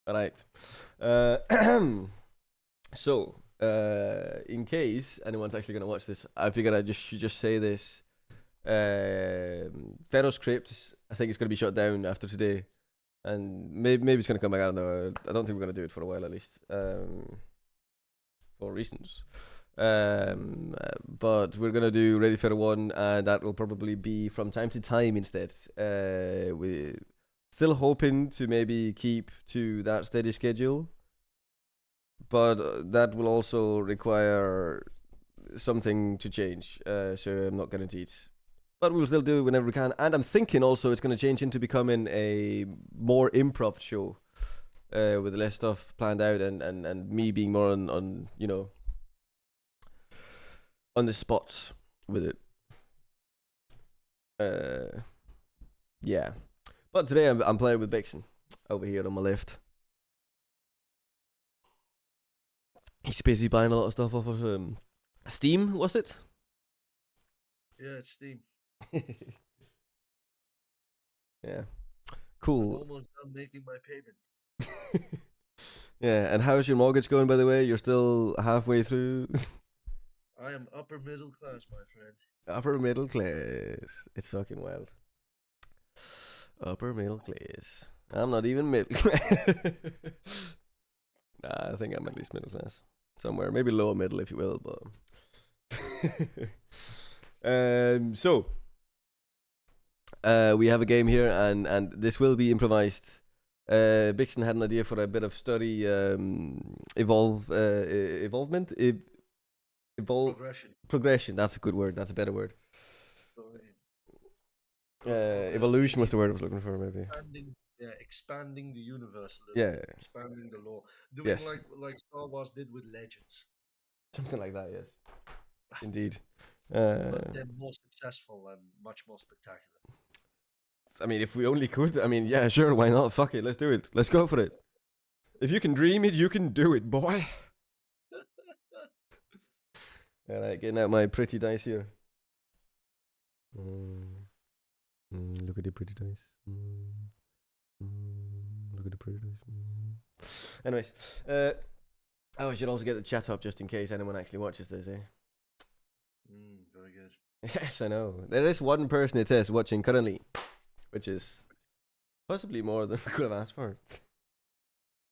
All right. So, in case anyone's actually gonna watch this, I figured should just say this. Pharoe script, I think it's gonna be shut down after today, and maybe it's gonna come back. I don't know. I don't think we're gonna do it for a while at least. For reasons. But we're gonna do Ready Fair One, and that will probably be from time to time instead. We still hoping to maybe keep to that steady schedule, but that will also require something to change. So I'm not guaranteed, but we'll still do it whenever we can. And I'm thinking also it's gonna change into becoming a more improv show, with less stuff planned out, and me being more on on the spot with it. Yeah. But today I'm playing with Bixen over here on my left. He's busy buying a lot of stuff off of Steam, was it? Yeah, it's Steam. Yeah. I'm Cool. almost done making my payment. Yeah, and how's your mortgage going, by the way? You're still halfway through? I am upper middle class, my friend. Upper middle class. It's fucking wild. Upper middle class. I'm not even middle class. Nah, I think I'm at least middle class. Somewhere, maybe lower middle, if you will, but. So. We have a game here, and this will be improvised. Bixen had an idea for a bit of study, evolvement, progression. That's a good word. That's a better word. Evolution was the word I was looking for, maybe. Expanding the universe a little bit, expanding the lore, doing Yes. like Star Wars did with Legends. Something like that, yes. Indeed. But then more successful and much more spectacular. I mean, if we only could, I mean, yeah, sure, why not? Fuck it, let's do it. Let's go for it. If you can dream it, you can do it, boy. Alright, getting out my pretty dice here. Look at the pretty dice. Look at the pretty dice. Anyways, I should also get the chat up just in case anyone actually watches this, eh? Very good. Yes, I know. There is one person it says watching currently, which is possibly more than we could have asked for.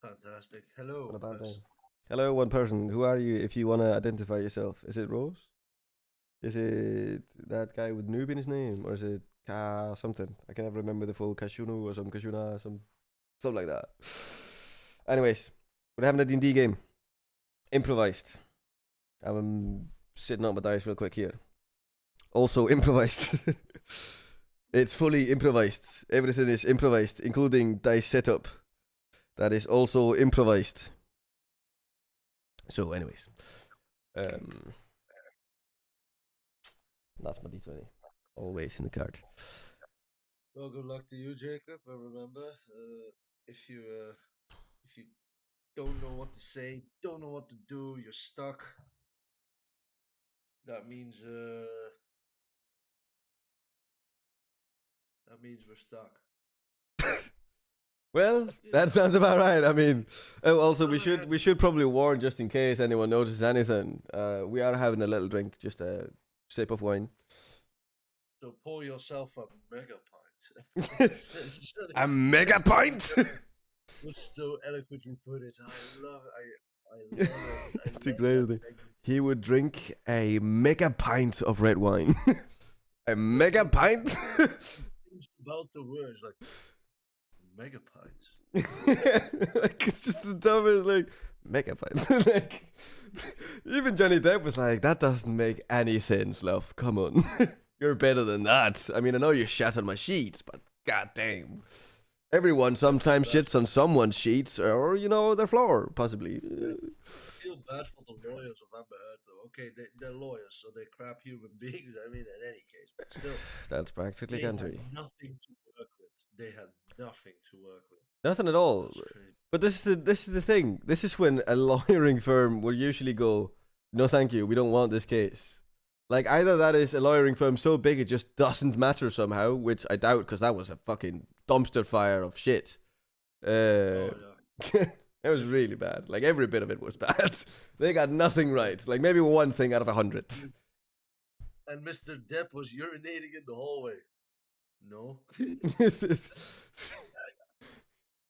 Fantastic. Hello. Not a bad day. Hello, one person. Who are you if you want to identify yourself? Is it Rose? Is it that guy with noob in his name? Or is it Ka something? I can never remember the full Kashunu or some Kashuna, something like that. Anyways, we're having a D&D game. Improvised. I'm sitting on my dice real quick here. Also improvised. It's fully improvised. Everything is improvised, including dice setup. That is also improvised. So, anyways, that's my D20. Always in the card. Well, good luck to you, Jacob. And remember, if you don't know what to say, don't know what to do, you're stuck. That means we're stuck. Well, that sounds about right. I mean, also we should probably warn just in case anyone notices anything. We are having a little drink, just a sip of wine. So pour yourself a mega pint. A mega pint. Which so eloquently put it. I love it. It's the greatest thing. He would drink a mega pint of red wine. A mega pint. Things about the words like mega pint. Like, it's just the dumbest, like, mega pint. Like, even Johnny Depp was like, that doesn't make any sense, love. Come on. You're better than that. I mean, I know you shat on my sheets, but goddamn. Everyone sometimes shits on someone's sheets or, their floor, possibly. I feel bad for the lawyers of Amber Heard, though. Okay, they're lawyers, so they're crap human beings. I mean, in any case, but still. That's practically they country. Had nothing to work with. They had nothing to work with. Nothing at all. But this is the thing. This is when a lawyering firm will usually go, no thank you, we don't want this case. Like, either that is a lawyering firm so big it just doesn't matter somehow, which I doubt because that was a fucking dumpster fire of shit. It was really bad. Like every bit of it was bad. They got nothing right. Like maybe one thing out of 100. And Mr. Depp was urinating in the hallway. No.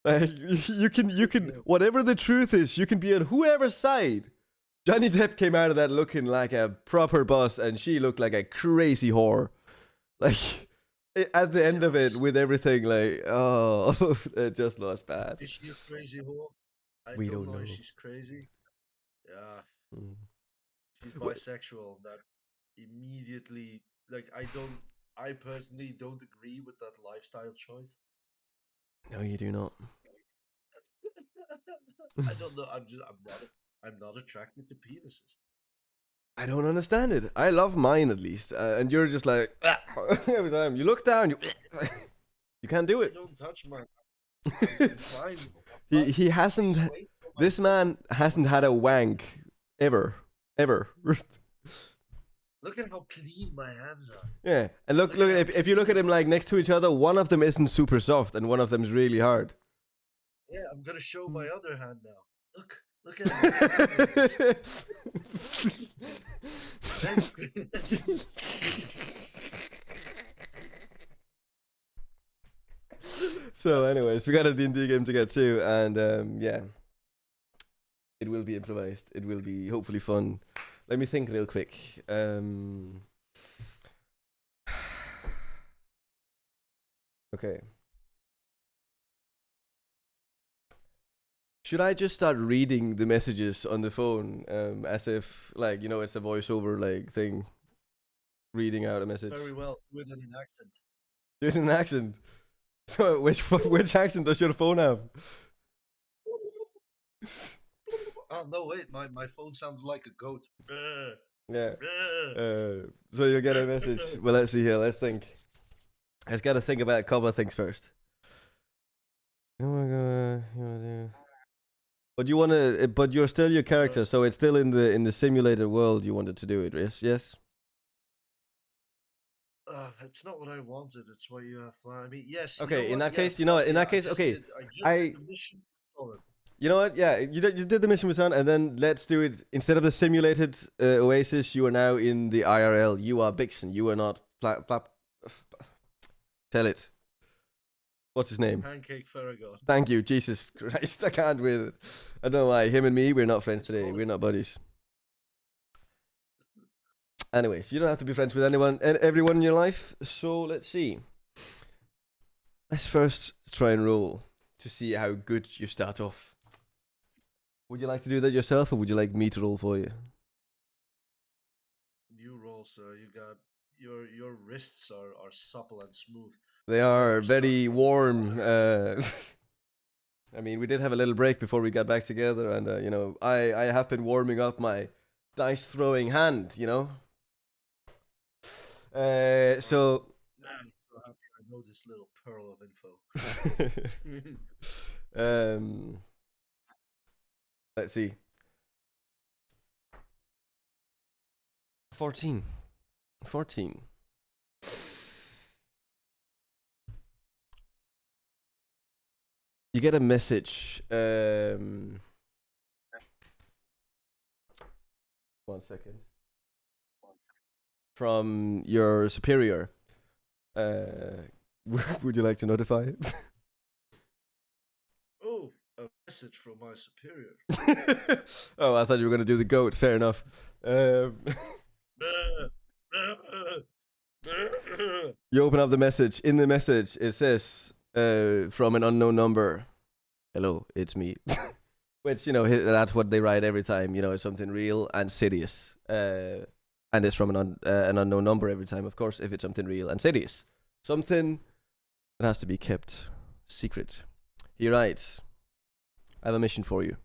Like you can whatever the truth is, you can be on whoever's side. Johnny Depp came out of that looking like a proper boss, and she looked like a crazy whore. Like at the end of it, with everything, like oh, it just lost bad. Is she a crazy whore? I We don't don't know if know. she's crazy. Yeah, Mm. she's Wh- bisexual. That immediately, like, I personally don't agree with that lifestyle choice. No, you do not. I don't know. I'm not attracted to penises. I don't understand it. I love mine at least, and you're just like every time you look down, you can't do I it. don't touch my. I'm fine. I'm fine. He hasn't. Please wait for my This man hasn't had a wank ever, ever. Look at how clean my hands are. Yeah, and look, Look at if you look at him like next to each other, one of them isn't super soft, and one of them is really hard. Yeah, I'm gonna show my other hand now. Look at it. So, anyways, we got a D&D game to get to, and yeah, it will be improvised. It will be hopefully fun. Let me think real quick. Okay. Should I just start reading the messages on the phone, as if, like, you know, it's a voiceover like thing, reading out a message? Very well, with an accent. Do it in an accent. So, which accent does your phone have? Oh no, wait, my phone sounds like a goat. Yeah. So you'll get a message. Well, let's see here. Let's think. I just got to think about a couple of things first. But you want to, but you're still your character, so it's still in the simulated world. You wanted to do it, yes? Yes. It's not what I wanted. It's what you have planned. I mean, yes. Okay. In What? that Yeah, case, you know what? In that case, okay. I just I- did the mission. You know what? Yeah, you did the mission return, and then let's do it instead of the simulated Oasis. You are now in the IRL. You are Bixen. You are not Tell it. What's his name? Pancake Pharoe. Thank you, Jesus Christ. I can't with it. I don't know why. Him and me, we're not friends today. We're not buddies. Anyways, you don't have to be friends with anyone and everyone in your life. So let's see. Let's first try and roll to see how good you start off. Would you like to do that yourself, or would you like me to roll for you? You roll, sir. You got your wrists are supple and smooth. They are Never start very from- warm. I mean, we did have a little break before we got back together, and you know, I have been warming up my dice throwing hand. You know. So. Man, I'm so happy I know this little pearl of info. Let's see. 14. You get a message. 1 second. From your superior. Would you like to notify it? Oh, a message from my superior. Oh, I thought you were gonna do the goat. Fair enough. You open up the message. In the message, it says, "From an unknown number. Hello, it's me." Which, you know, that's what they write every time. You know, it's something real and serious. And it's from an unknown number every time, of course, if it's something real and serious. Something that has to be kept secret. He writes, "I have a mission for you. ...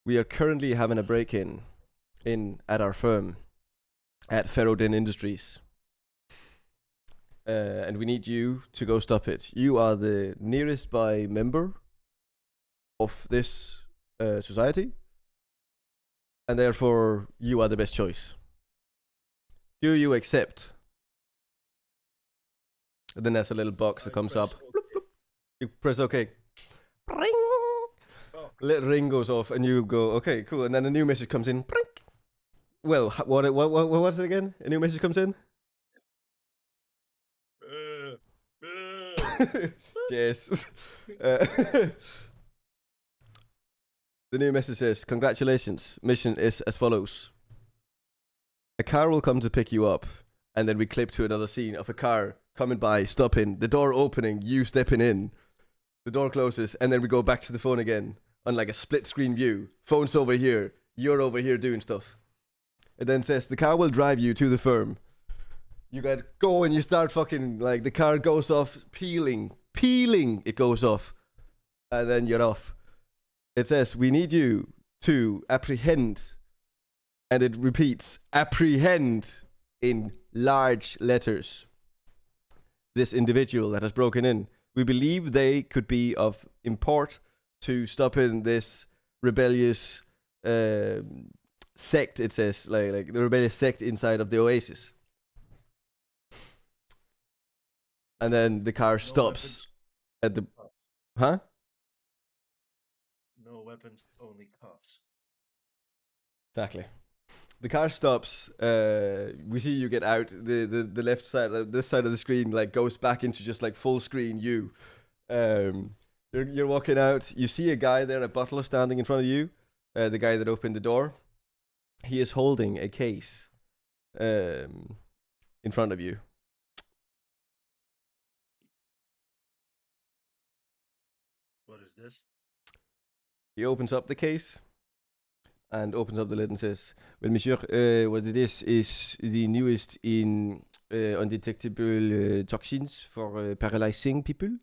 We are currently having a break-in at our firm at Pharoe Industries. And we need you to go stop it. You are the nearest by member of this society, and therefore you are the best choice. Do you accept?" And then there's a little box that comes up. Okay. You press OK. Ring. Oh, Little ring goes off, and you go, okay, cool. And then a new message comes in. Brink. Well, what was it again? A new message comes in. uh, uh, Yes. Uh, the new message says, "Congratulations. Mission is as follows: a car will come to pick you up, and then we clip to another scene of a car coming by, stopping, the door opening, you stepping in, the door closes, and then we go back to the phone again on like a split screen view. Phone's over here, you're over here doing stuff. It then says the car will drive you to the firm. You got go and you start fucking like the car goes off, peeling, it goes off, and then you're off. It says we need you to apprehend, and it repeats apprehend in large letters. This individual that has broken in. We believe they could be of import to stopping this rebellious sect. It says like the rebellious sect inside of the Oasis. And then the car no stops weapons, at the cuffs. huh? No weapons, only cuffs. Exactly. The car stops. We see you get out. The left side, this side of the screen, like goes back into just like full screen. You're walking out. You see a guy there, a butler standing in front of you. The guy that opened the door. He is holding a case, in front of you. What is this? He opens up the case and opens up the lid and says, "Well, monsieur, what it is the newest in undetectable toxins for paralyzing people.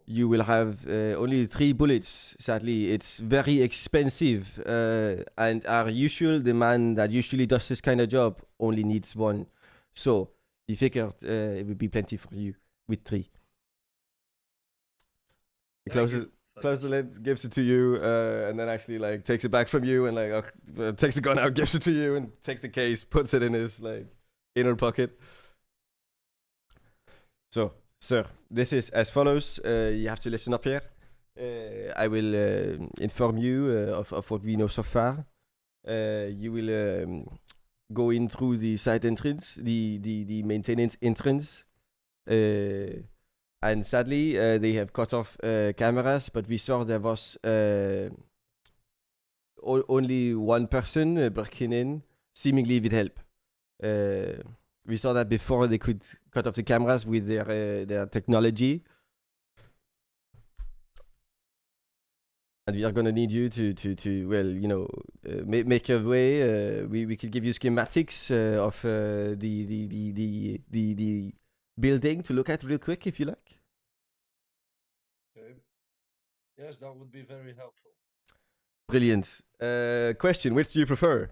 You will have only 3 bullets, sadly. It's very expensive, and the man that usually does this kind of job only needs 1. So, we figured it would be plenty for you with 3. He closes the lid, gives it to you, and then actually like takes it back from you and like takes the gun out, gives it to you, and takes the case, puts it in his like inner pocket. So, sir, this is as follows. You have to listen up here. I will inform you of what we know so far. You will go in through the side entrance, the maintenance entrance. And sadly, they have cut off cameras, but we saw there was only one person breaking in, seemingly with help. We saw that before they could cut off the cameras with their technology. And we are gonna need you to well, you know, make your way. We could give you schematics of the building to look at real quick if you like. Okay. Yes, that would be very helpful. Brilliant. Question: which do you prefer?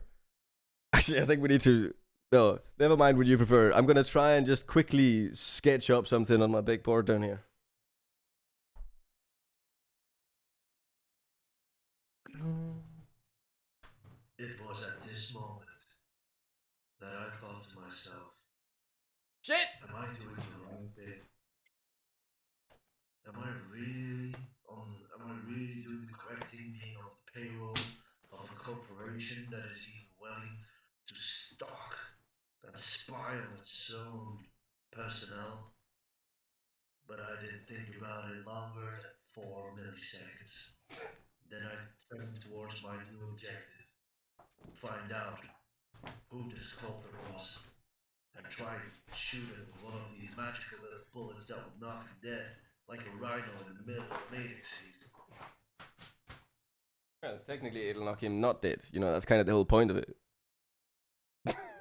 Actually, I think we need to. No, never mind. What you prefer? I'm gonna try and just quickly sketch up something on my big board down here. It was at this moment that I thought to myself, Shit. am I doing the right thing? Am I really doing the correct thing being on the payroll of a corporation that is even willing to stalk and spy on its own personnel? But I didn't think about it longer than 4 milliseconds. Then I turned towards my new objective, find out who this culprit was, and try to shoot him with one of these magical little bullets that would knock him dead, like a rhino in the middle of mating season. Well, technically, it'll knock him not dead. You know, that's kind of the whole point of it.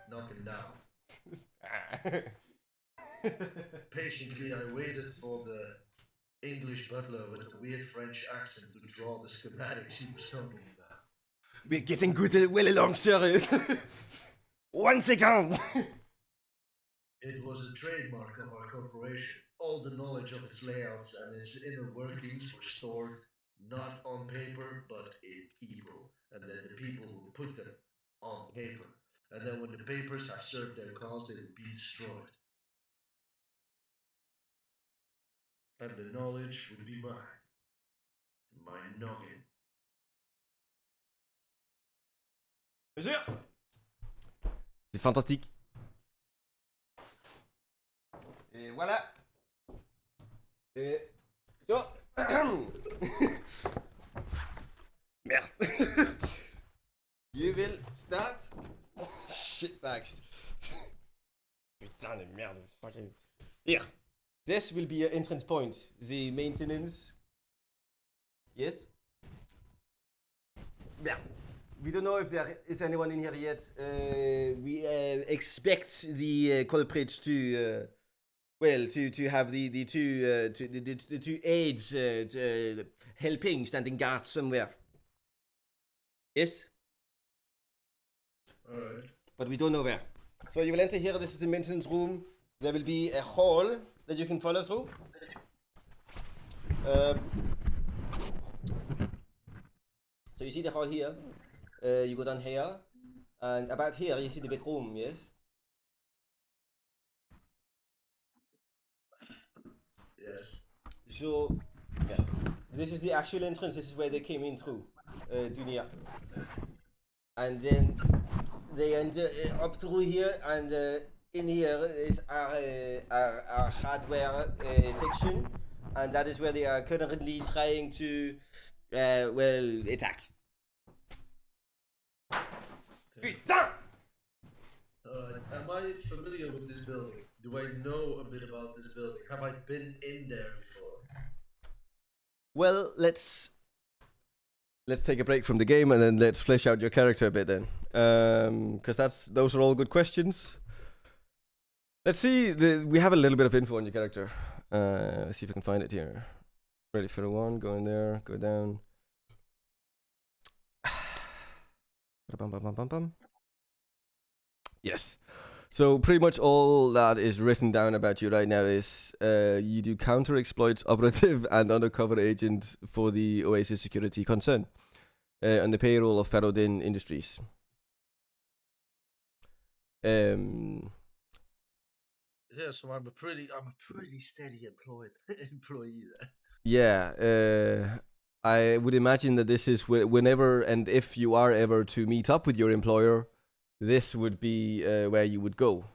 Knock him down. Patiently, I waited for the English butler with the weird French accent to draw the schematics he was talking about. We're getting good well along, sir. 1 second. It was a trademark of our corporation. All the knowledge of its layouts and its inner workings were stored not on paper but in people, and then the people who put them on paper. And then when the papers have served their cause, they will be destroyed. and the knowledge would be mine. My noggin. Bien sûr. C'est fantastique. Et voilà. Et so. Merde. You will start. Shitbags. Putain de merde. Fucking. Here. This will be your entrance point. The maintenance. Yes? Merde. We don't know if there is anyone in here yet. We expect the culprits to, to have the two aides helping, standing guard somewhere. Yes? Alright. But we don't know where. So you will enter here. This is the maintenance room. There will be a hall that you can follow through. So you see the hall here. You go down here. And about here, you see the bedroom, yes? Yes. So, yeah. This is the actual entrance. This is where they came in through, Dunia. And then they enter up through here, and in here is our hardware section, and that is where they are currently trying to, attack. Putain! Am I familiar with this building? Do I know a bit about this building? Have I been in there before? Well, let's take a break from the game and then let's flesh out your character a bit then, because those are all good questions. Let's see. We have a little bit of info on your character. Let's see if I can find it here. Ready for the one? Go in there. Go down. Yes. So pretty much all that is written down about you right now is you do counter exploits operative and undercover agent for the Oasis security concern on the payroll of Pharoe Industries. Yeah, so I'm a pretty steady employee there. Yeah, I would imagine that this is whenever and if you are ever to meet up with your employer, this would be where you would go,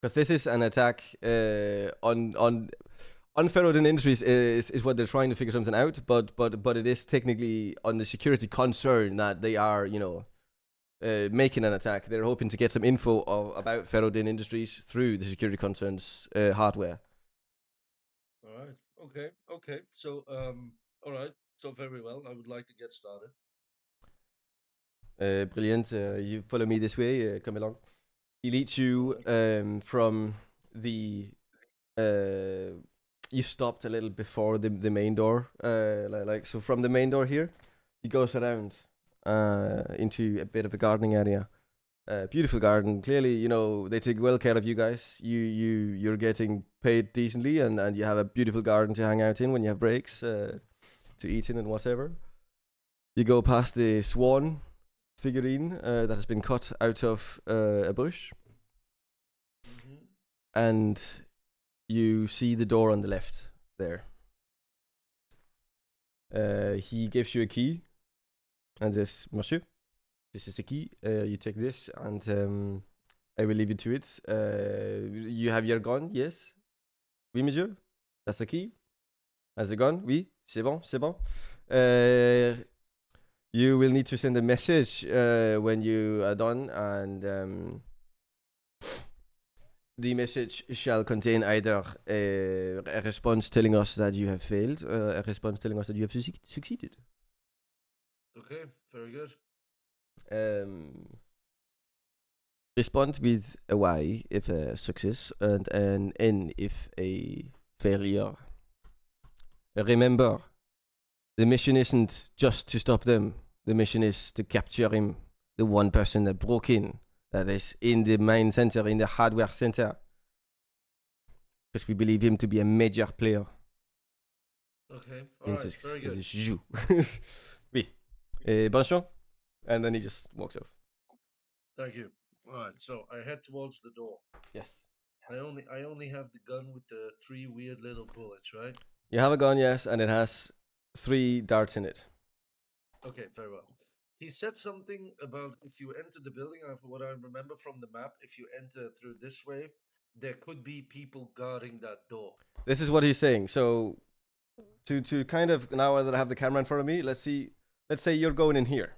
because this is an attack on Pharoe Industries is what they're trying to figure something out, but it is technically on the security concern that they are making an attack. They're hoping to get some info about Pharoe Industries through the security concerns hardware. All right. Okay. So all right. So very well. I would like to get started. Brilliant. You follow me this way. Come along. He leads you from the. You stopped a little before the main door. Like so, from the main door here, he goes around into a bit of a gardening area. Beautiful garden. Clearly, they take well care of you guys. You're getting paid decently, and you have a beautiful garden to hang out in when you have breaks, to eat in and whatever. You go past the swan figurine that has been cut out of a bush, and you see the door on the left there. He gives you a key and says, "Monsieur, this is a key. You take this, and I will leave you to it. You have your gun, yes? Oui, monsieur. That's the key. That's the gun. Oui, c'est bon, c'est bon. You will need to send a message when you are done, and the message shall contain either a response telling us that you have failed, or a response telling us that you have succeeded." Okay, very good. Respond with a Y if a success and an N if a failure. Remember, the mission isn't just to stop them. The mission is to capture him, the one person that broke in, that is in the main center, in the hardware center. Because we believe him to be a major player. Okay, alright, very good. Oui. Bonjour. And then he just walks off. Thank you. Alright, so I head towards the door. Yes. I only have the gun with the 3 weird little bullets, right? You have a gun, yes, and it has 3 darts in it. Okay, very well. He said something about if you enter the building, what I remember from the map, if you enter through this way, there could be people guarding that door. This is what he's saying. So to kind of, now that I have the camera in front of me, let's see. Let's say you're going in here.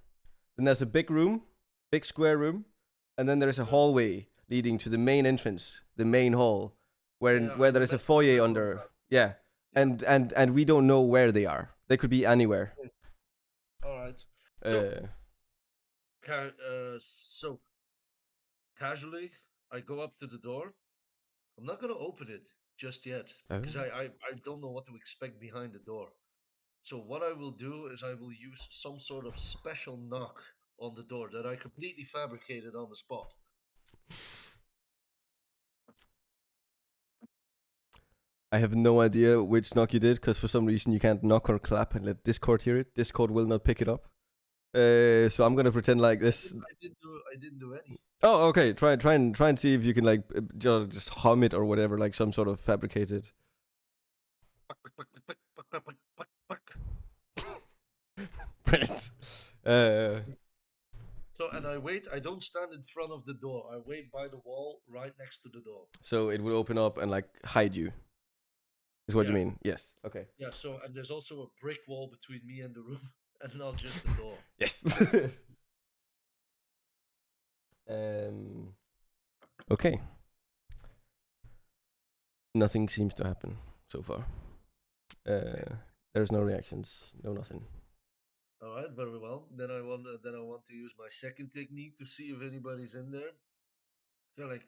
Then there's a big room, big square room, and then there's a hallway leading to the main entrance, the main hall, Yeah, I where there is a foyer remember under. that. Yeah, Yeah. and we don't know where they are. They could be anywhere. Okay. All right. So, Uh, so casually, I go up to the door. I'm not gonna open it just yet oh. because I don't know what to expect behind the door. So what I will do is I will use some sort of special knock on the door that I completely fabricated on the spot. I have no idea which knock you did because for some reason you can't knock or clap and let Discord hear it. Discord will not pick it up. So I'm gonna pretend like this. I didn't do any. Oh, okay. Try and see if you can like just hum it or whatever, like some sort of fabricated. Brilliant. So and I wait. I don't stand in front of the door. I wait by the wall, right next to the door. So it would open up and like hide you. Is what you Yeah. mean? Yes. Okay. Yeah. So and there's also a brick wall between me and the room, and not just the door. Yes. um. Okay. Nothing seems to happen so far. There's no reactions, no nothing. All right, very well. Then I want to use my second technique to see if anybody's in there. You're like,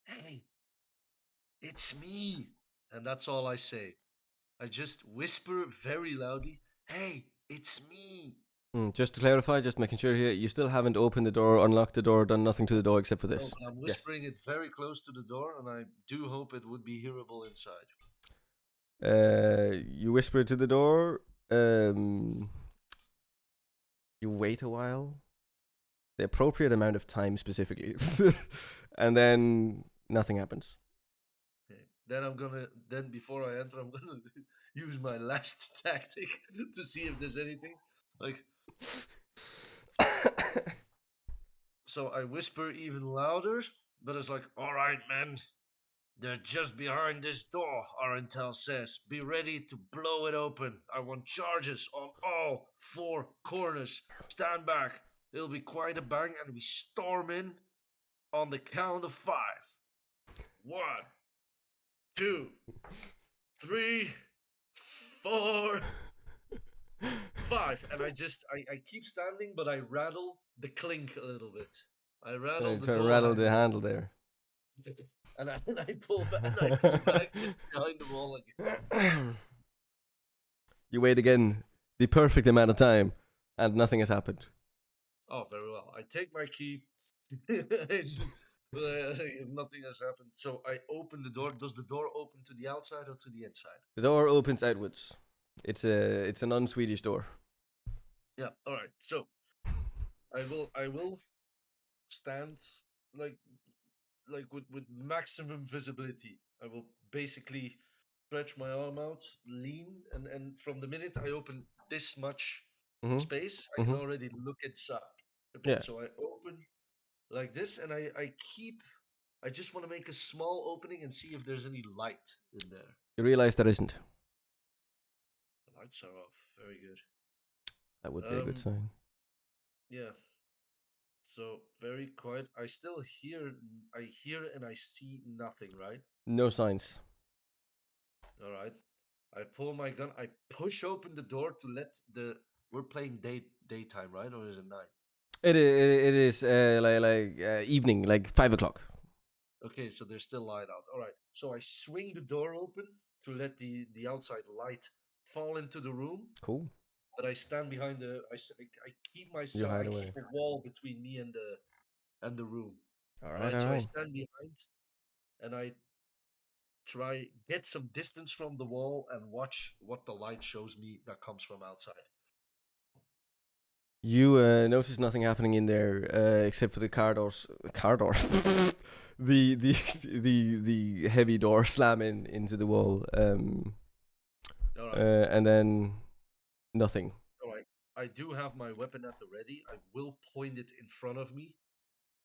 hey, it's me, and that's all I say. I just whisper very loudly, hey, it's me. Just to clarify, just making sure here, you still haven't opened the door, unlocked the door, done nothing to the door except for No, this. but I'm Yes. whispering it very close to the door, and I do hope it would be hearable inside. You whisper to the door. You wait a while, the appropriate amount of time specifically, and then nothing happens. Okay. Then before I enter, I'm gonna use my last tactic to see if there's anything. Like, so I whisper even louder, but it's like, all right, man, they're just behind this door, our intel says. Be ready to blow it open. I want charges on all 4 corners. Stand back. It'll be quite a bang, and we storm in on the count of 5. 1, 2, 3, 4, 5. And I keep standing, but I rattle the clink a little bit. I rattle the Try to door rattle the handle. handle there. And I pull back behind the wall again. You wait again, the perfect amount of time, and nothing has happened. Oh, very well. I take my key. Nothing has happened. So I open the door. Does the door open to the outside or to the inside? The door opens outwards. It's a non-Swedish door. Yeah. All right. So I will stand like with maximum visibility. I will basically stretch my arm out, lean, and from the minute I open this much Mm-hmm. space, I can already look inside a bit. Yeah. So I open like this, and I just want to make a small opening and see if there's any light in there. You realize there isn't. The lights are off. Very good. That would be a good sign. Yeah. So very quiet. I hear and I see nothing, right? No signs. All right. I pull my gun. I push open the door to let the. We're playing daytime, right, or is it night? It is evening, like 5 o'clock. Okay, so there's still light out. All right. So I swing the door open to let the outside light fall into the room. Cool. But I stand behind the. I keep my You hide I away. keep a wall between me and the room. All Right. right. All So I right. stand behind, and I try get some distance from the wall and watch what the light shows me that comes from outside. You notice nothing happening in there except for the car doors. Car doors. the the heavy door slamming into the wall, All right, and then nothing. all right. I do have my weapon at the ready. I will point it in front of me.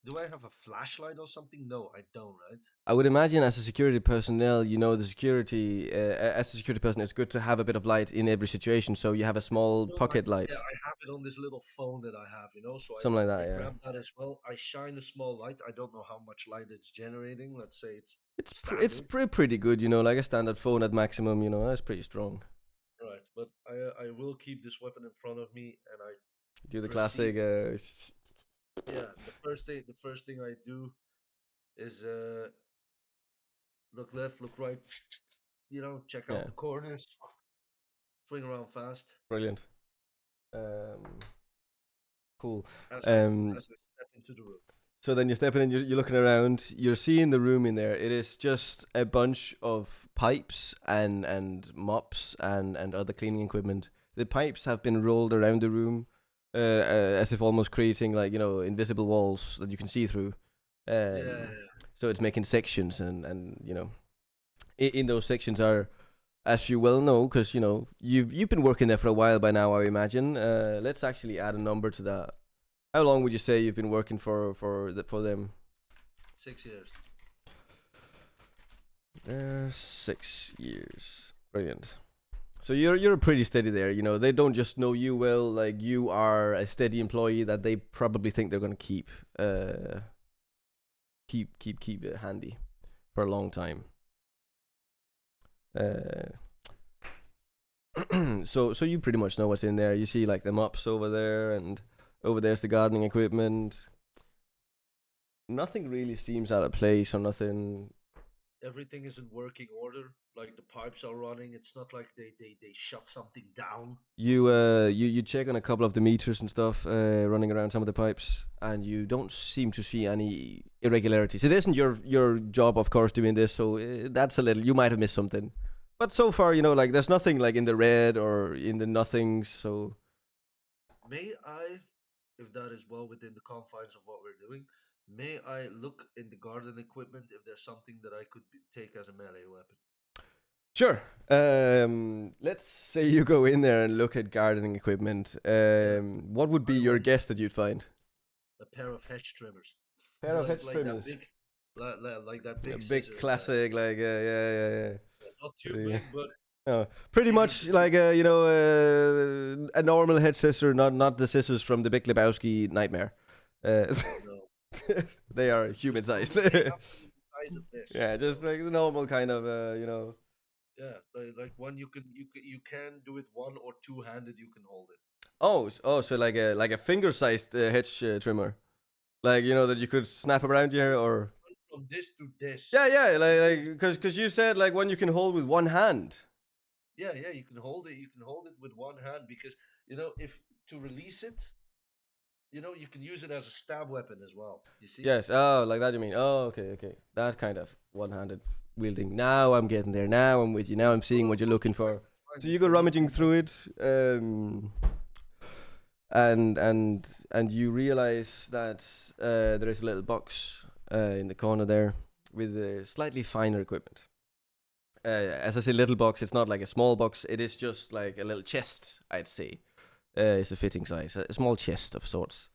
Do I have a flashlight or something? No, I don't. Right? I would imagine as a security personnel, you know, the security as a security person, it's good to have a bit of light in every situation. So you have a small No, pocket yeah, light, I have it on this little phone that I have, so something like I that. Yeah, grab that as well. I shine a small light. I don't know how much light it's generating. Let's say it's it's standard, pretty good. You know, like a standard phone at maximum. You know, that's pretty strong. right? But I will keep this weapon in front of me, and I Do the proceed. classic. Yeah, the first thing I do is look left, look right. Check out Yeah, the corners, swing around fast brilliant. Um, cool. as I Um, as I step into the room. So then you're stepping in, you're looking around, you're seeing the room in there. It is just a bunch of pipes and mops and other cleaning equipment. The pipes have been rolled around the room, as if almost creating like invisible walls that you can see through. Yeah, yeah, Um, yeah. so it's making sections and in those sections are, as you well know, because you've been working there for a while by now, I imagine. Let's actually add a number to that. How long would you say you've been working for them? 6 years. 6 years. Brilliant. So you're pretty steady there. You know, they don't just know you well. Like you are a steady employee that they probably think they're gonna keep it handy for a long time. Uh, so you pretty much know what's in there. You see like the mops over there, and over there's the gardening equipment. Nothing really seems out of place or nothing. Everything is in working order. Like the pipes are running. It's not like they shut something down or You something. you check on a couple of the meters and stuff running around some of the pipes, and you don't seem to see any irregularities. It isn't your job, of course, doing this, so that's a little. You might have missed something, but so far, like there's nothing like in the red or in the nothings. So May I, if that is well within the confines of what we're doing, may I look in the garden equipment if there's something that I could take as a melee weapon? sure. Let's say you go in there and look at gardening equipment. Yeah, What would be I your want guess that you'd find? a pair of hedge trimmers, Pair of hedge like that trimmers. big, like that A big big scissors. classic, like yeah. Not too Yeah. big, but Oh, pretty medium much to big. like a normal head scissor, not the scissors from the Big Lebowski Nightmare. Uh, No, they are just human sized. they have to be the size of this. Yeah, just like the normal kind of Yeah, like one you can do it one or two handed. You can hold it. So like a finger sized hedge trimmer, like that you could snap around your or Run from this to this. yeah To like this. because you said like one you can hold with one hand. Yeah, yeah, you can hold it. You can hold it with one hand because if to release it, you can use it as a stab weapon as well. You see? Yes. Oh, like that you mean? Oh, okay. That kind of one-handed wielding. Now I'm getting there. Now I'm with you. Now I'm No, seeing no, what you're no, looking it's fine. for. It's fine. So you go You're rummaging looking through at it, and you realize that there is a little box in the corner there with slightly finer equipment. As I say, little box. It's not like a small box. It is just like a little chest, I'd say. It's a fitting size, a small chest of sorts.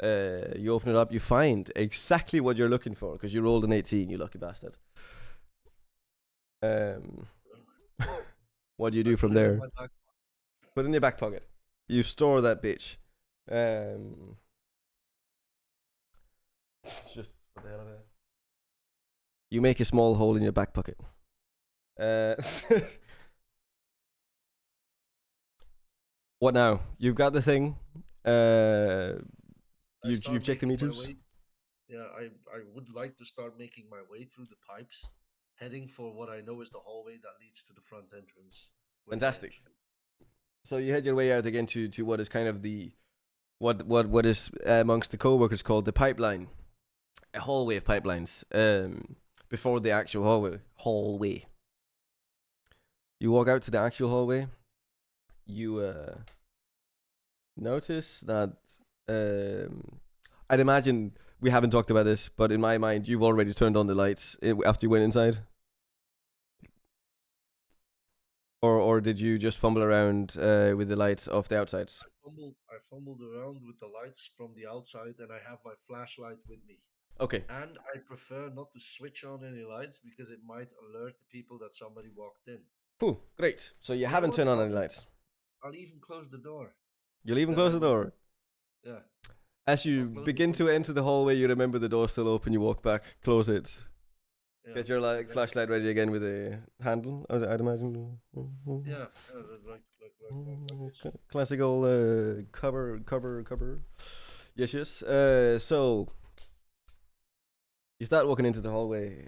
You open it up, you find exactly what you're looking for because you rolled an 18, you lucky bastard. Um, what do you I do from put it in there? my back. Put it in your back pocket. You store that bitch. Um, just for the hell of it. You make a small hole in your back pocket. Uh, what now? You've got the thing. I You've start checked the making my meters. way. Yeah, I would like to start making my way through the pipes, heading for what I know is the hallway that leads to the front entrance, where the Fantastic. engine. So you head your way out again to what is kind of the what is amongst the co-workers called the pipeline, a hallway of pipelines. Before the actual hallway. You walk out to the actual hallway. You notice that I'd imagine we haven't talked about this, but in my mind, you've already turned on the lights after you went inside, or did you just fumble around with the lights off the outsides? I fumbled around with the lights from the outside, and I have my flashlight with me. Okay, And I prefer not to switch on any lights because it might alert the people that somebody walked in. cool, great. So you You know haven't what? turned on any lights. I'll even close the door. You'll even Then close I the know. door. Yeah, As I'll you close the begin door. to enter the hallway, you remember the door still open. You walk back, close it, Yeah, get your and then flashlight ready again with a handle. I'd imagine. yeah, like this. Classic old cover. Yes, yes. So you start walking into the hallway.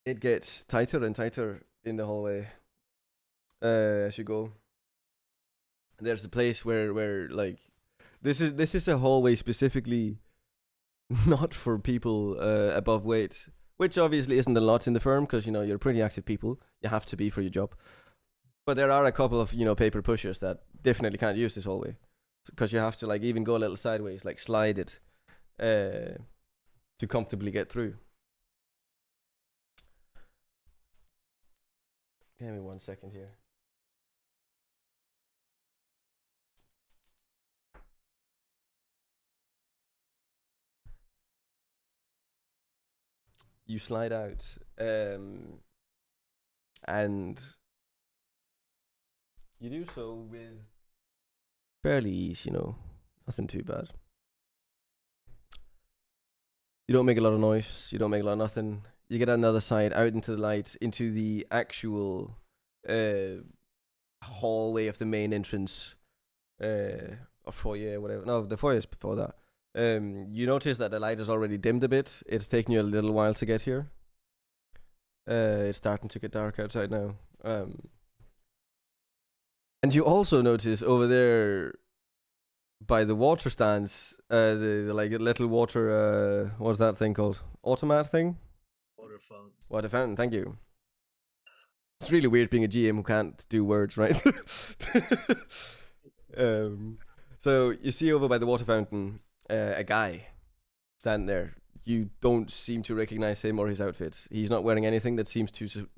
It gets tighter and tighter in the hallway as you go. There's a place where like this is a hallway specifically not for people above weight, which obviously isn't a lot in the firm because you're pretty active people. You have to be for your job. But there are a couple of paper pushers that definitely can't use this hallway because you have to like even go a little sideways, like slide it to comfortably get through. Give me 1 second here. You slide out, and you do so with fairly ease. Nothing too bad. You don't make a lot of noise. You don't make a lot of nothing. You get on the other side, out into the light, into the actual hallway of the main entrance, or foyer, whatever. No, the foyer is before that. You notice that the light is already dimmed a bit. It's taken you a little while to get here. It's starting to get dark outside now. And you also notice over there by the water stands, the like little water, what's that thing called? Automat thing? Water fountain. Water fountain, thank you. It's really weird being a GM who can't do words, right? um, so you see over by the water fountain a guy standing there. You don't seem to recognize him or his outfit. He's not wearing anything that seems to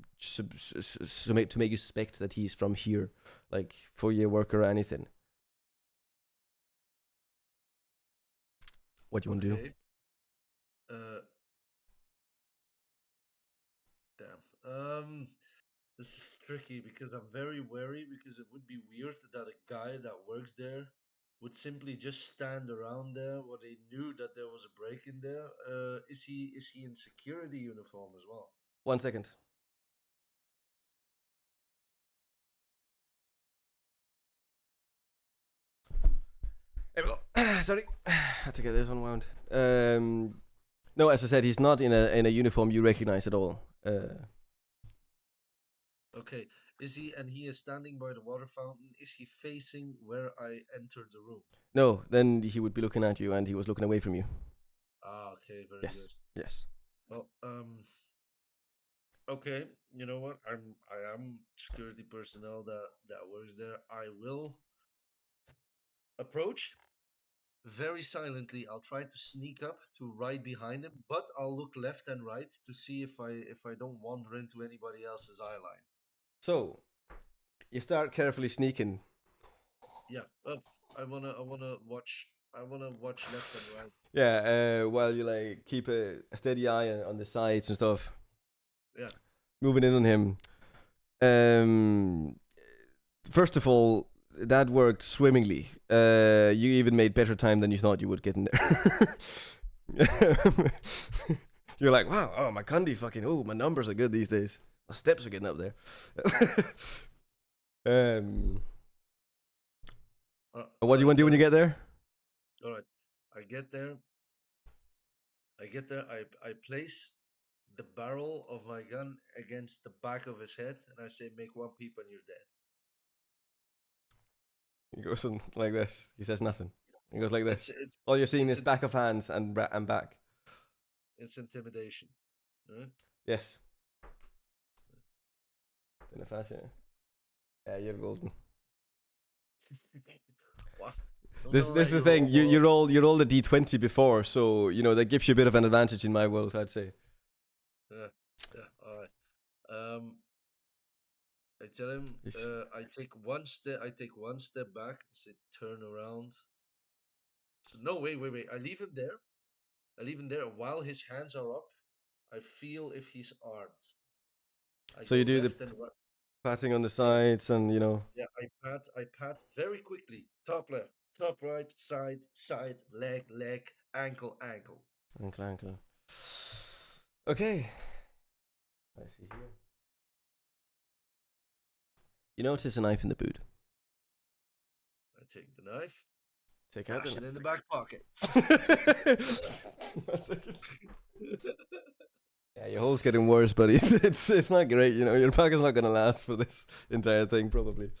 make you suspect that he's from here, like foyer worker or anything. What do you want to do? Okay. Damn. This is tricky because I'm very wary because it would be weird that a guy that works there would simply just stand around there when they knew that there was a break in there. Is he in security uniform as well? 1 second. There we go. Sorry, I had to get this one wound. No, as I said, he's not in a uniform you recognize at all. Okay. He is standing by the water fountain. Is he facing where I entered the room? No, then he would be looking at you, and he was looking away from you. Ah, okay, very Yes, good. yes. Well, okay, you know what? I am security personnel that works there. I will approach very silently. I'll try to sneak up to right behind him, but I'll look left and right to see if I don't wander into anybody else's eye line. So you start carefully sneaking. Yeah. I wanna watch left and right. Yeah, while you like keep a steady eye on the sides and stuff, Yeah. moving in on him. Um, First of all, that worked swimmingly. You even made better time than you thought you would getting there. You're like, wow, oh my condi fucking, oh my numbers are good these days. My steps are getting up there. um, what do you want to do when you get there? All right. I get there. I place the barrel of my gun against the back of his head, and I say, "Make one peep and you're dead." He goes something like this. He says nothing. He goes like It's this. it's All you're seeing it's is back of hands and back. it's intimidation, right? Yes. In a fashion. Yeah, you're golden. What? I'm This gonna this let is the you thing. You roll. you rolled a d20 before, so you know that gives you a bit of an advantage in my world, I'd say. Yeah, yeah. All right. Um, I tell him. It's- I take one step. I take one step back. I say, turn around. So no, wait. I leave him there. I leave him there while his hands are up. I feel if he's armed. I So go you do the left and right. patting on the Yeah, sides, and you know, yeah. I pat very quickly. Top left, top right, side, side, leg, leg, ankle, ankle. ankle, ankle. Okay, I see here. You notice a knife in the boot. I take the knife, Take out the cash it in the back pocket. knife. One second. Yeah, your hole's getting worse, buddy. It's not great, you know. Your pocket's not gonna last for this entire thing, probably.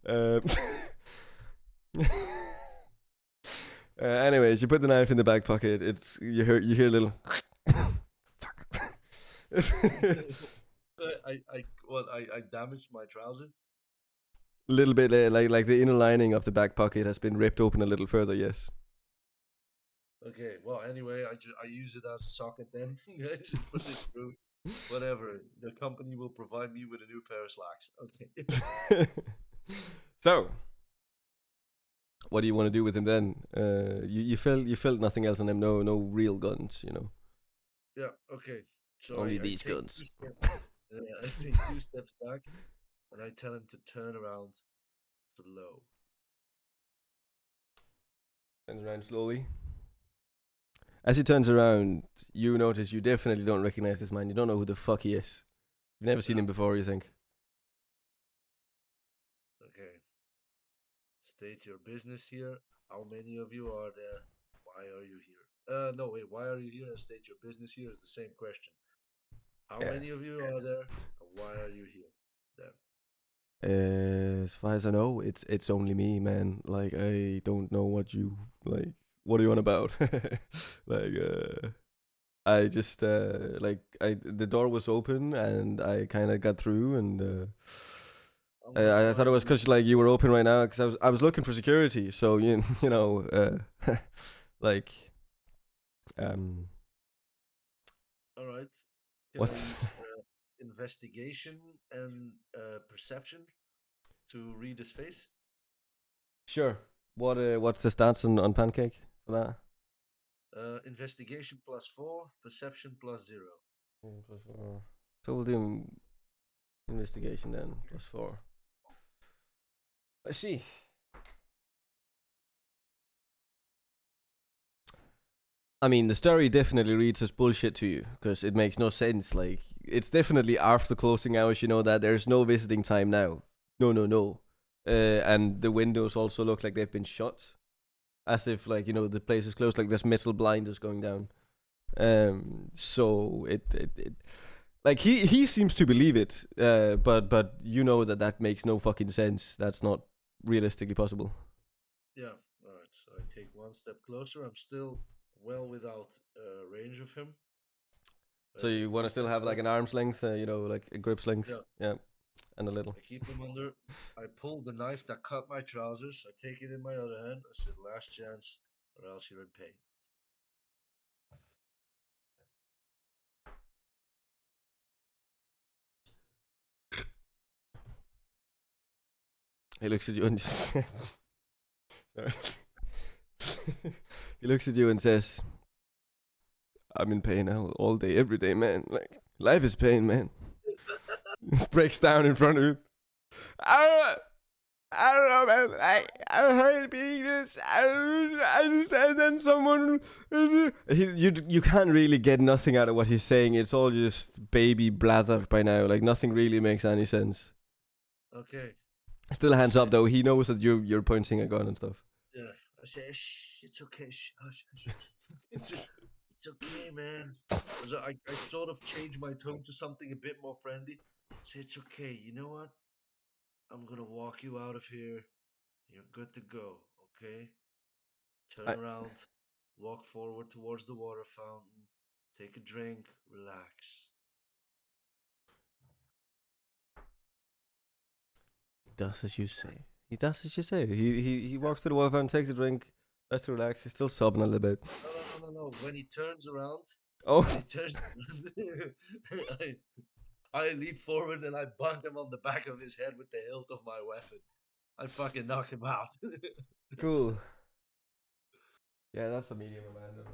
Um, anyways, you put the knife in the back pocket. It's you hear a little. Fuck. I damaged my trouser. Little bit like the inner lining of the back pocket has been ripped open a little further. Yes. Okay, well, anyway, I use it as a socket then. I just put it through. Whatever. The company will provide me with a new pair of slacks. Okay. So, what do you want to do with him then? You felt nothing else on him. No real guns. You know, Yeah, okay. So only I these take guns. I take 2 steps back and I tell him to turn around slow. Turns around slowly. As he turns around, you notice you definitely don't recognize this man. You don't know who the fuck he is. You've never seen Yeah, him before. You think? okay. State your business here. How many of you are there? Why are you here? No, wait. Why are you here? State your business here is the same question. How Yeah. many of you are there? And why are you here? There. As far as I know, it's only me, man. Like I don't know what you like. What are you on about? like I just like I the door was open and I kind of got through and I'm gonna I thought it find was you. because like you were open right now because I was looking for security. So you know like um All right. Can I what's use investigation and perception to read his face? sure what's the stats on pancake for that? Investigation +4, perception +0. Plus four. So we'll do investigation then +4. Let's see. I mean, the story definitely reads as bullshit to you because it makes no sense. Like, it's definitely after closing hours. You know that there's no visiting time now. No. And the windows also look like they've been shut, as if like you know the place is closed. Like there's metal blinders going down. So it like he seems to believe it. But you know that makes no fucking sense. That's not realistically possible. Yeah. All right. So I take one step closer. I'm still well without range of him. So I you take want one to still step have like closer. an arm's length, you know, like a grip's length, Yeah. yeah, and a little. I keep him under. I pull the knife that cut my trousers. I take it in my other hand. I said, "Last chance, or else you're in pain." He looks at you and just sorry. He looks at you and says, "I'm in pain all day, every day, man. Like life is pain, man." Just breaks down in front of you. I don't, I don't know, man. I hate being this. I just and then someone you can't really get nothing out of what he's saying. It's all just baby blather by now. Like nothing really makes any sense. Okay. Still I hands up say, though. He knows that you're pointing a gun and stuff. yeah. I say, shh, it's okay. Shh, hush, hush. It's okay, man. So I sort of change my tone to something a bit more friendly. Say, it's okay. You know what? I'm gonna walk you out of here. You're good to go. Okay. Turn I, around. Walk forward towards the water fountain. Take a drink. Relax. does as you say. That's what you say. He walks to the water fountain, takes a drink, tries to relax. He's still sobbing a little bit. No. When he turns around, Oh, when he turns, I, I leap forward and I bunk him on the back of his head with the hilt of my weapon. I fucking knock him out. cool. Yeah, that's a medium amount of.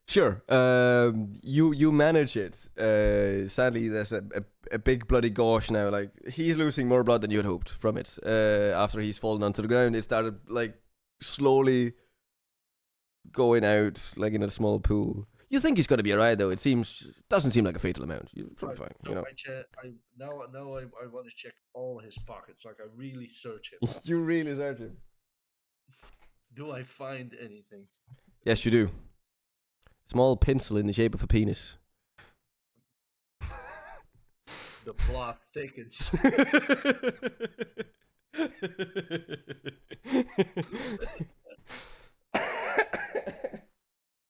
Sure. You manage it. Sadly, there's a big bloody gosh now. Like he's losing more blood than you had hoped from it. After he's fallen onto the ground, it started like slowly going out, like in a small pool. You think he's gonna be alright though. Doesn't seem like a fatal amount. You're probably fine. So You know. I want to check all his pockets. Like I really search him. You really search him. Do I find anything? Yes, you do. Small pencil in the shape of a penis. The plot thickens.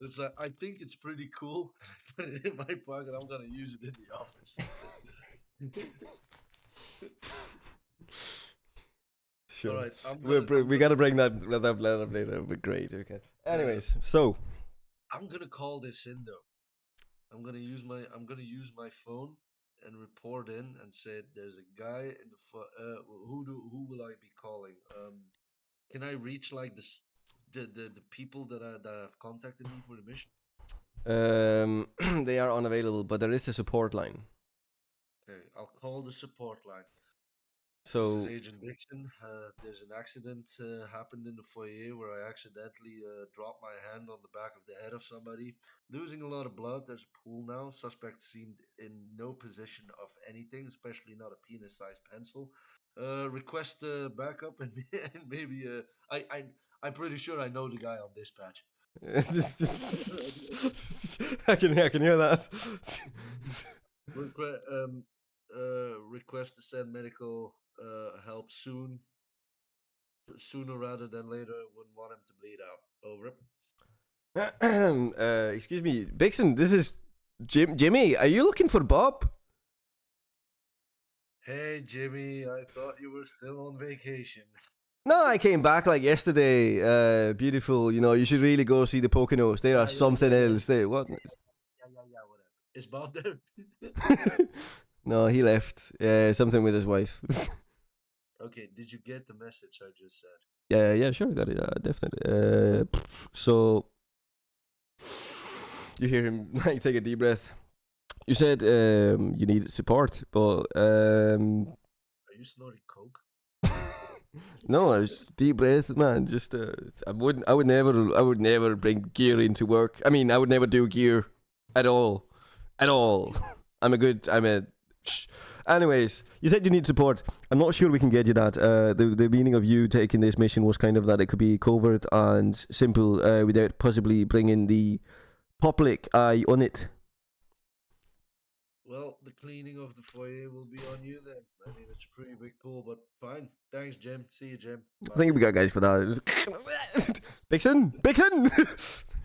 It's like, I think it's pretty cool. Put it in my pocket. I'm gonna use it in the office. Sure. All right, We gotta bring that up later. It'll be great. Okay. Anyways, so I'm gonna call this in though. I'm gonna use my phone and report in and say there's a guy in the who will I be calling? Can I reach like the people that have contacted me for the mission? they are unavailable, but there is a support line. Okay, I'll call the support line. So This is Agent Dixon. There's an accident happened in the foyer where I accidentally dropped my hand on the back of the head of somebody, losing a lot of blood. There's a pool now. Suspect seemed in no position of anything, especially not a penis-sized pencil. Request backup and, and maybe I'm pretty sure I know the guy on dispatch. I can hear that. Request to send medical help sooner rather than later. Wouldn't want him to bleed out. Over. Excuse me, Bixen. This is Jimmy. Are you looking for Bob? Hey Jimmy, I thought you were still on vacation. No, I came back like yesterday. Beautiful. You know, you should really go see the Poconos. They are something else. They what? Yeah, whatever. Is Bob there? No, he left. Something with his wife. Okay, did you get the message I just said? Yeah, sure, got it. Definitely. So you hear him like take a deep breath. You said you need support, but Are you snorting coke? no, it's just deep breath, man. Just I would never bring gear into work. I mean, I would never do gear at all. Anyways, you said you need support. I'm not sure we can get you that. The meaning of you taking this mission was kind of that it could be covert and simple without possibly bringing the public eye on it. Well, the cleaning of the foyer will be on you then. I mean, it's a pretty big pool, but fine. Thanks, Jim. See you, Jim. I think we got guys for that. Bixen!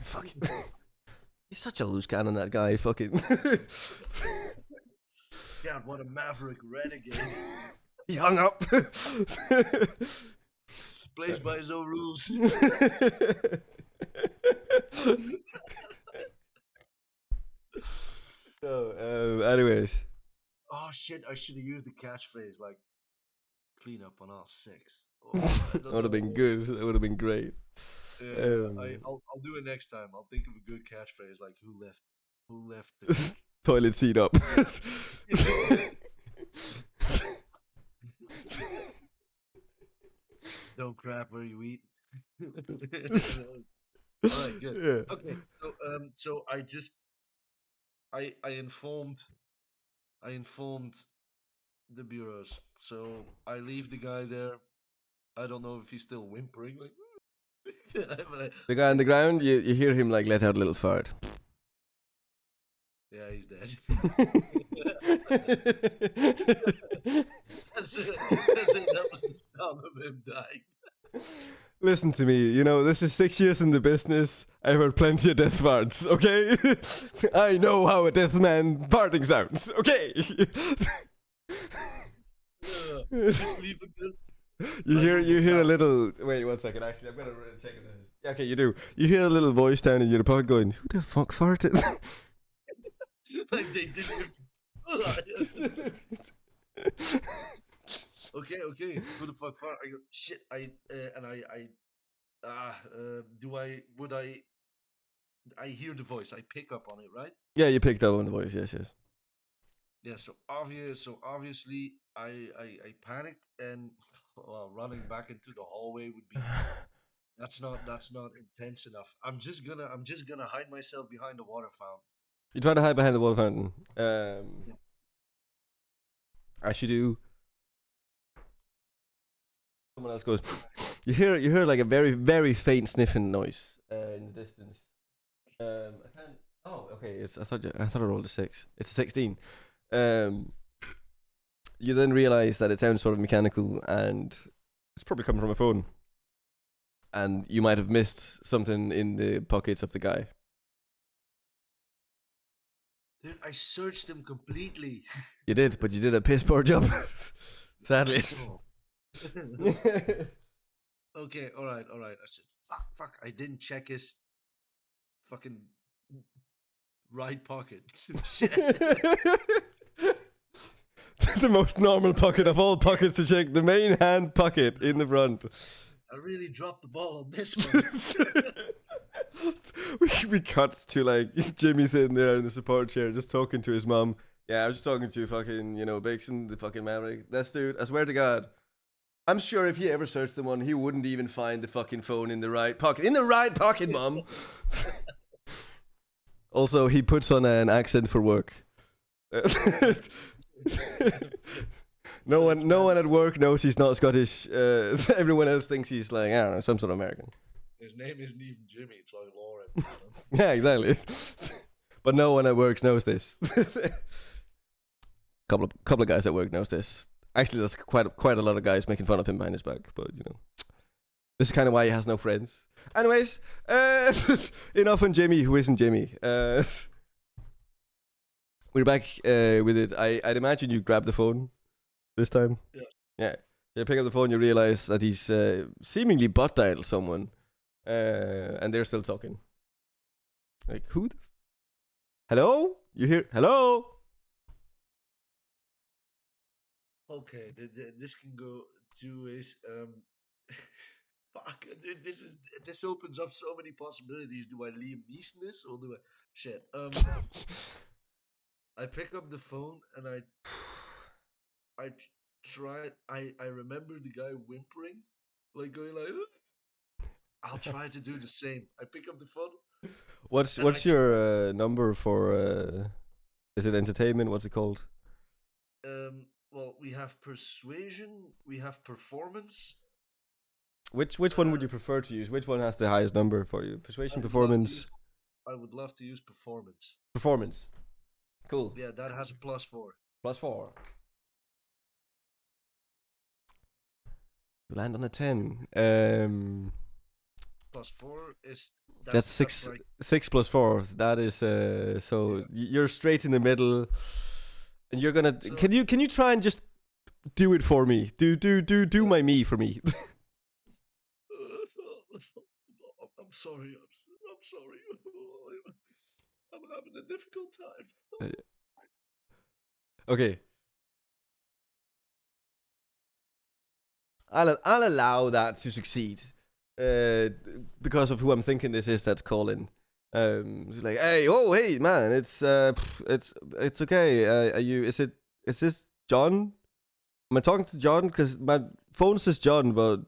Fucking. He's such a loose cannon, that guy. Fucking. God, what a maverick renegade. He hung up. Plays by his own rules. So, anyways. Oh shit! I should have used the catchphrase like "clean up on all six." Oh, that would have been good. That would have been great. I'll do it next time. I'll think of a good catchphrase like "Who left the toilet seat up." Don't crap where you eat. All right, good. Yeah. Okay, so I informed the bureaus. So I leave the guy there. I don't know if he's still whimpering. Like the guy on the ground, you hear him like let out a little fart. Yeah, he's dead. That's it. That was the sound of him dying. Listen to me, you know, this is 6 years in the business. I've heard plenty of death farts, okay? I know how a death man farting sounds, okay? Just leave it there. You I hear don't know. you hear Yeah. a little. Wait 1 second. Actually, I'm gonna check this. Yeah, okay, you do. You hear a little voice down in your pocket going, "Who the fuck farted?" Like they didn't even. Okay. Who the fuck far? I go, shit. Do I? Would I? I hear the voice. I pick up on it, right? Yeah, you picked up on the voice. Yes, yes. Yeah. So obviously, I panicked and well, running back into the hallway would be. That's not intense enough. I'm just gonna hide myself behind the water fountain. You try to hide behind the water fountain. Yeah. As you do. Someone else goes. You hear like a very very faint sniffing noise in the distance. I can't. Oh, okay. I thought I rolled a 6. It's a 16. Um, you then realize that it sounds sort of mechanical and it's probably coming from a phone. And you might have missed something in the pockets of the guy. Dude, I searched him completely. You did, but you did a piss poor job. Sadly. So- okay, all right. I said, fuck. I didn't check his fucking right pocket. Shit. The most normal pocket of all pockets to check. The main hand pocket in the front. I really dropped the ball on this one. we cut to like Jimmy sitting there in the support chair just talking to his mom. Yeah, I was just talking to fucking, Bixon, the fucking Maverick. This dude, I swear to God. I'm sure if he ever searched someone, he wouldn't even find the fucking phone in the right pocket. In the right pocket, mom! Also, he puts on an accent for work. No one at work knows he's not Scottish. Everyone else thinks he's like, I don't know, some sort of American. His name isn't even Jimmy, it's like Lauren. Yeah, exactly. But no one at work knows this. couple of guys at work knows this. Actually, there's quite a lot of guys making fun of him behind his back. But this is kind of why he has no friends. Anyways, enough on Jimmy, who isn't Jimmy. We're back with it. I'd imagine you grab the phone this time. Yeah. Yeah. You pick up the phone, you realize that he's seemingly butt dialed someone, and they're still talking. Like, who? Hello? You hear? Hello? Okay, this can go two ways. Fuck, this opens up so many possibilities. Do I Liam Neeson this or do I shit? I pick up the phone and I try. I remember the guy whimpering, like going like. I'll try to do the same. I pick up the phone. What's and your number for? Is it entertainment? What's it called? Well, we have persuasion. We have performance. Which one would you prefer to use? Which one has the highest number for you? Persuasion, performance. I would love to use performance. Performance. Cool. Yeah, that has a +4. +4. Land on a 10. +4 is That's 6. That's like, 6 plus 4. That is so you're straight in the middle, and you're gonna. So- Can you try and just do it for me? Do my me for me. I'm sorry. I'm sorry. I'm having a difficult time. Okay. I'll allow that to succeed, because of who I'm thinking this is that's calling. He's like, hey, man, it's okay. Is this John? Am I talking to John? Because my phone says John, but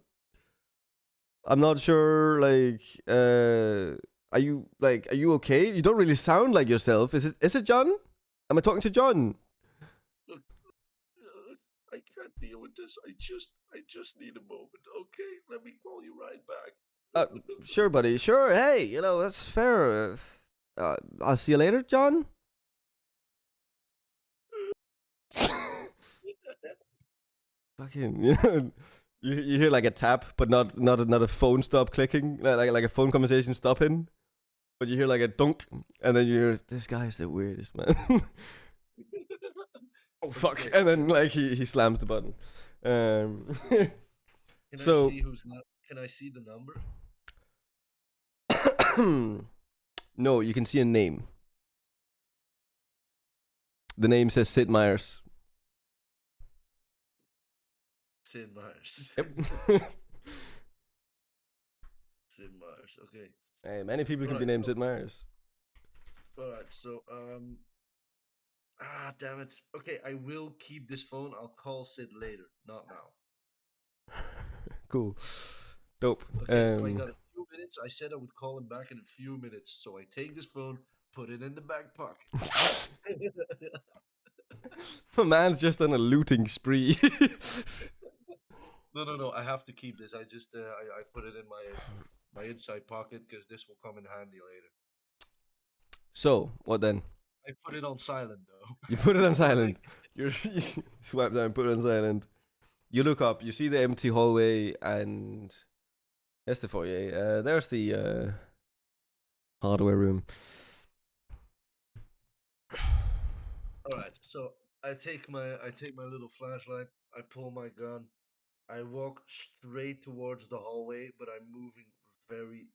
I'm not sure. Like, are you okay? You don't really sound like yourself. Is it John? Am I talking to John? Look, I can't deal with this. I just need a moment. Okay, let me call you right back. Sure, buddy. Sure. Hey, that's fair. I'll see you later, John. Fucking, you hear like a tap, but not a phone stop clicking, like a phone conversation stopping. But you hear like a dunk, and then you hear, this guy's the weirdest, man. Oh fuck! Okay. And then like he slams the button. Can I So see who's not? Can I see the number? no, you can see a name. The name says Sid Meier's. Sid Meier's. Yep. Sid Meier's. Okay. Hey, many people All can be right. named Sid Meier's. All right. So damn it. Okay, I will keep this phone. I'll call Sid later, not now. Cool. Dope. Okay, so I got a few minutes. I said I would call him back in a few minutes. So I take this phone, put it in the back pocket. My man's just on a looting spree. No. I have to keep this. I just I put it in my inside pocket because this will come in handy later. So, what then? I put it on silent though. You put it on For, silent. You swipe down, put it on silent. You look up, you see the empty hallway, and there's the foyer. There's the hardware room. All right, so I take my little flashlight. I pull my gun. I walk straight towards the hallway, but I'm moving very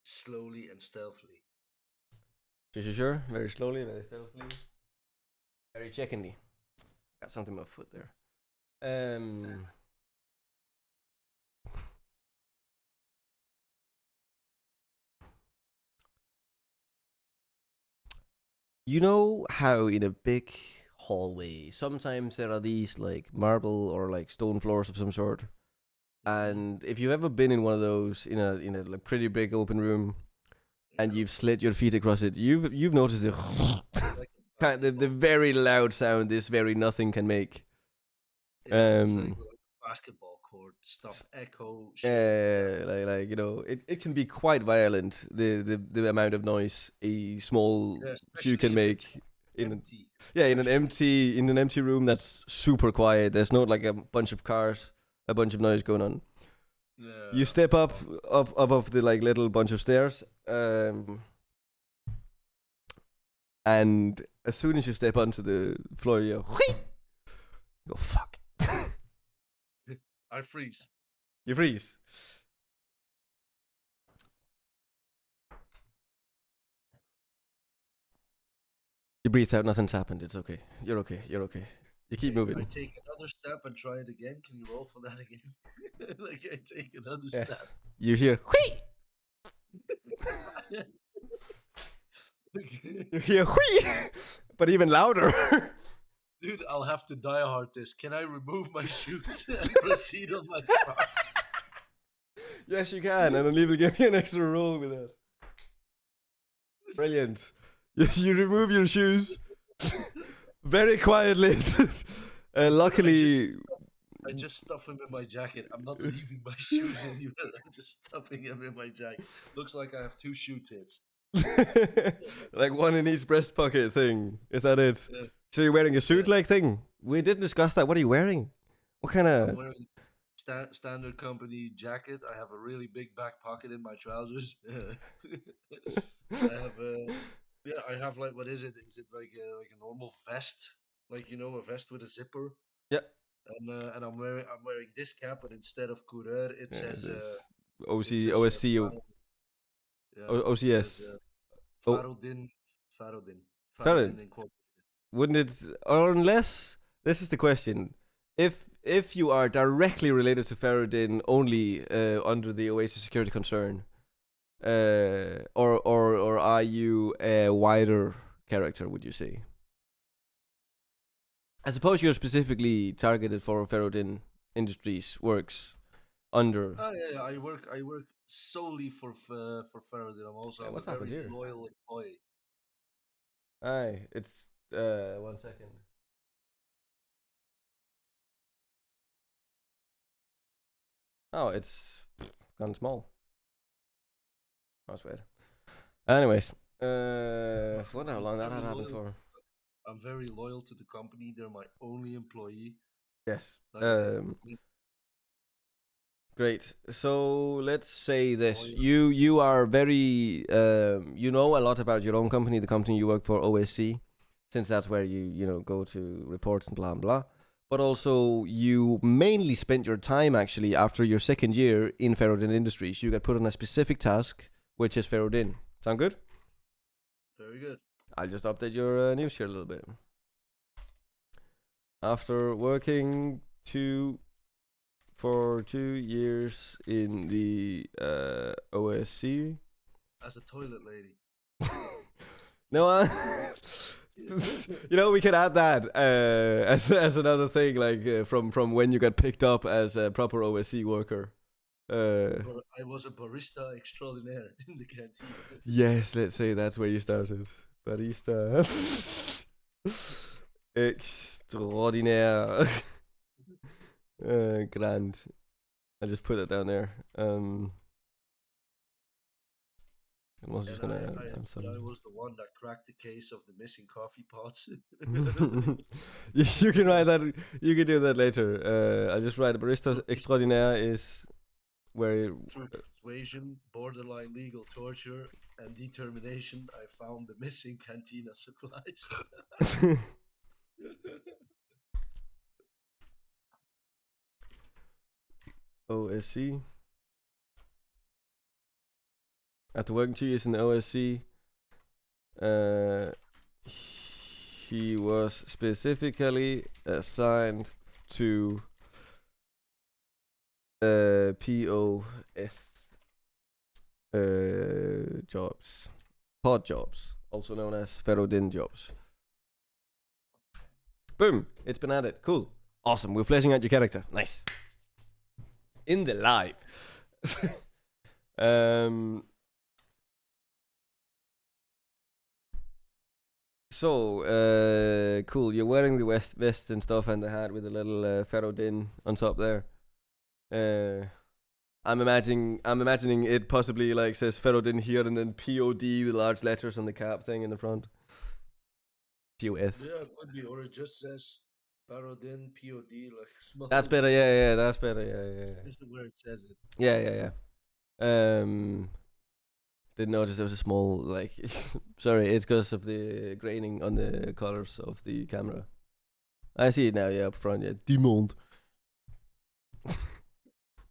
slowly and stealthily. Sure. Very slowly, very stealthily. Very checkingly. Got something in my foot there. You know how in a big hallway sometimes there are these like marble or like stone floors of some sort, and if you've ever been in one of those in a like pretty big open room and you've slid your feet across it, you've noticed the Like the very loud sound this very nothing can make. it's like a basketball court stuff, echo. Shit. Like it can be quite violent. The amount of noise a small Yeah, shoe especially can if make it's in empty. in an empty room that's super quiet. There's not like a bunch of cars, a bunch of noise going on. Yeah. You step up above the like little bunch of stairs, and as soon as you step onto the floor, you go fuck. I freeze. You freeze. You breathe out. Nothing's happened. It's okay. You're okay. You're okay. You keep Okay, I moving. take another step and try it again. Can you roll for that again? Like I take another Yes. step. You hear whee. You hear whee, but even louder. Dude, I'll have to die hard this. Can I remove my shoes and proceed on my socks? Yes, you can, and then will give you an extra roll with that. Brilliant. Yes, you remove your shoes very quietly. Luckily, I just stuff him in my jacket. I'm not leaving my shoes anywhere. I'm just stuffing him in my jacket. Looks like I have two shoe tits. like one in each breast pocket thing. Is that it? Yeah. So you're wearing a suit-like thing? We didn't discuss that. What are you wearing? What kind I'm of? wearing standard company jacket. I have a really big back pocket in my trousers. I have I have like what is it? Is it like a normal vest? Like a vest with a zipper. Yeah. And I'm wearing this cap, but instead of coureur, it says This it says OSC, yeah, it says OCS. Oh, Pharoe Farron, Incorporated. wouldn't it? Or unless this is the question: if you are directly related to Faradin only under the Oasis security concern, or are you a wider character? Would you say? I suppose you're specifically targeted for Faradin Industries works under. Oh yeah, I work solely for Pharoe. I'm also Yeah, I'm a what's happened very here? loyal employee. Aye, it's 1 second. Oh, it's gone small. That's weird. Anyways, wonder how long that had happened for. I'm very loyal to the company. They're my only employee. Yes. Like, Great. So let's say this: Loyal. you are very you know a lot about your own company, the company you work for, OSC, since that's where you go to reports and blah blah. but also you mainly spent your time actually after your second year in Pharoe Industries. You got put on a specific task, which is Pharoe. Sound good? Very good. I'll just update your news here a little bit. After working for 2 years in the OSC. As a toilet lady. No, we can add that as another thing, like from when you got picked up as a proper OSC worker. I was a barista extraordinaire in the canteen. Yes, let's say that's where you started. Barista extraordinaire. Grand. I'll just put it down there. I was just gonna add some. I was the one that cracked the case of the missing coffee pots. You can write that. You can do that later. I'll just write barista extraordinaire is where. Through persuasion, borderline legal torture, and determination, I found the missing cantina supplies. OSC. After working 2 years in the OSC, he was specifically assigned to POS jobs, pod jobs, also known as Pharoe jobs. Boom! It's been added. Cool. Awesome. We're fleshing out your character. Nice. In the live. So, cool. You're wearing the vest and stuff, and the hat with a little Pharoe on top there. I'm imagining it possibly like says Pharoe here, and then POD with large letters on the cap thing in the front. POS. Yeah, it could be, or it just says Pharoe POD like small. That's better. Yeah. That's better. Yeah. This is where it says it. Yeah. Didn't notice there was a small like. Sorry, it's because of the graining on the colors of the camera. I see it now. Yeah, up front. Yeah, Demond.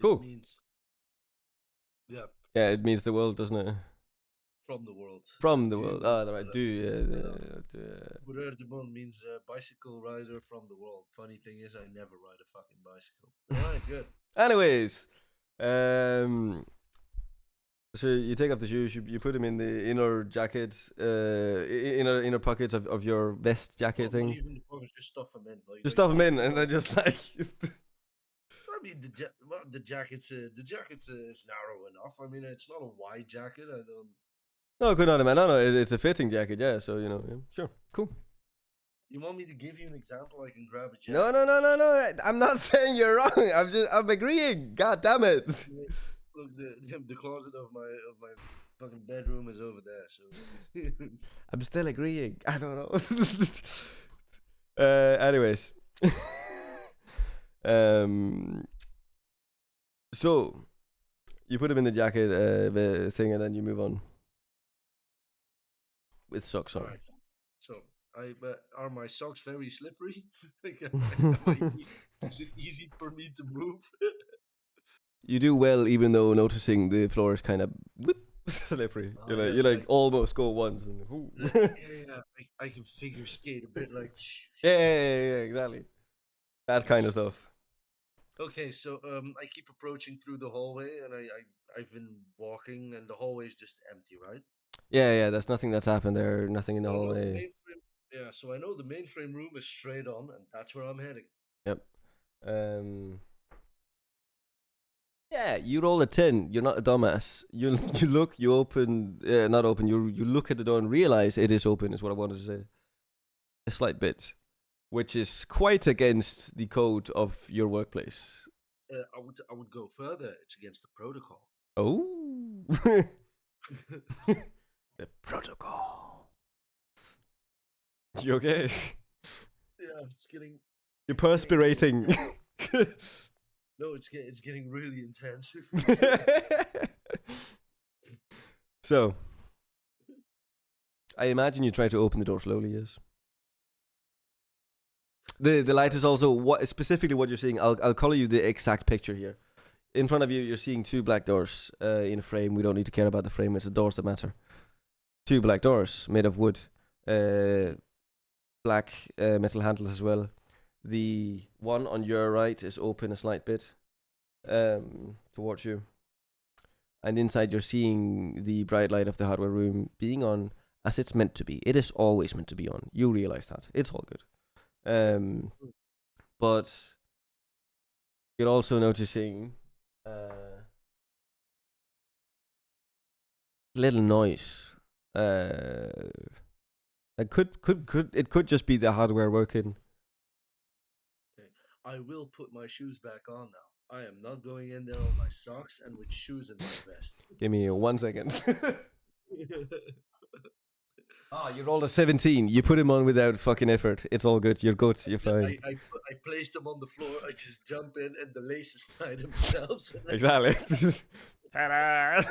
Cool. It means, yeah. Yeah, it means the world, doesn't it? From the world. From the world. Oh, right. Do yeah. Bourreur de Bon means bicycle rider from the world. Funny thing is, I never ride a fucking bicycle. Alright, good. Anyways, so you take off the shoes, you put them in the inner jacket, inner pockets of your vest jacket thing. Even the pockets, just stuff them in. Like, just stuff them in, and then just like. I mean, the jacket's narrow enough. I mean, it's not a wide jacket. I don't. No, good on man. No, it's a fitting jacket. Yeah, so yeah, sure, cool. You want me to give you an example? I can grab a jacket. No. I'm not saying you're wrong. I'm agreeing. God damn it. Look, the closet of my fucking bedroom is over there. So I'm still agreeing. I don't know. Anyways. So you put him in the jacket the thing, and then you move on with socks on. Right. So are my socks very slippery? Is it easy for me to move? You do well, even though noticing the floor is kind of slippery. You like almost go once and. Yeah. I can figure skate a bit, like. Yeah, exactly. That kind of stuff. Okay, so I keep approaching through the hallway, and I've been walking, and the hallway is just empty, right? Yeah. There's nothing that's happened there. Nothing in the hallway. Yeah, so I know the mainframe room is straight on, and that's where I'm heading. Yep. Yeah, you roll a 10. You're not a dumbass. You look. You open. Not open. You look at the door and realize it is open. Is what I wanted to say. A slight bit. Which is quite against the code of your workplace. I would go further. It's against the protocol. Oh, the protocol. You okay? Yeah, it's getting. You're perspirating. No, it's getting really intense. So, I imagine you try to open the door slowly. Yes. The light Right. is also what specifically what you're seeing. I'll color you the exact picture here. In front of you, you're seeing two black doors in a frame. We don't need to care about the frame. It's the doors that matter. Two black doors made of wood, uh, black metal handles as well. The one on your right is open a slight bit towards you, and inside you're seeing the bright light of the hardware room being on as it's meant to be. It is always meant to be on. You realize that. It's all good. Yeah. But you're also noticing uh, little noise. It could just be the hardware working. Okay. I will put my shoes back on now. I am not going in there on my socks and with shoes in my vest. Give me 1 second. Ah, you rolled a 17. You put him on without fucking effort. It's all good. You're good. You're fine. I placed them on the floor. I just jump in and the laces tie themselves. And Exactly. Ta-da!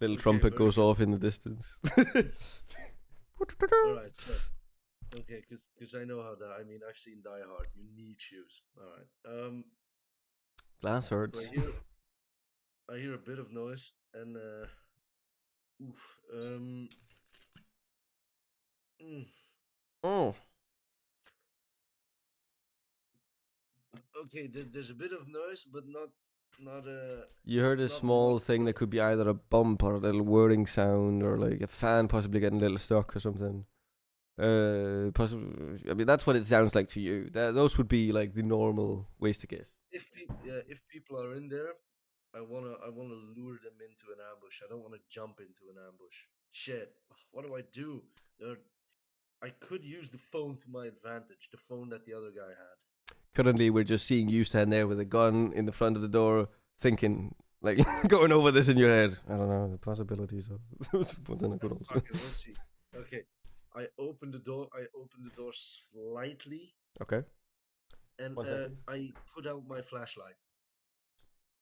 Little okay, trumpet very goes good. off in the distance. All right, so okay, because I know how that. I mean, I've seen Die Hard. You need shoes. All right. Glass So hurts. I hear a bit of noise and oof. Mm, Oh, okay, there's a bit of noise, but not you heard a not much small thing that noise. could be either a bump or a little whirring sound or like a fan possibly getting a little stuck or something. Possibly. I mean, that's what it sounds like to you. Those would be like the normal ways to guess. If people are in there, I wanna lure them into an ambush. I don't want to jump into an ambush. Shit, what do I do? There, I could use the phone to my advantage. The phone that the other guy had. Currently, we're just seeing you stand there with a gun in the front of the door, thinking, like, going over this in your head. I don't know the possibilities of. But then I could also. Fuck it, we'll see. Okay, I open the door. I open the door slightly, Okay. and 1 second. I put out my flashlight.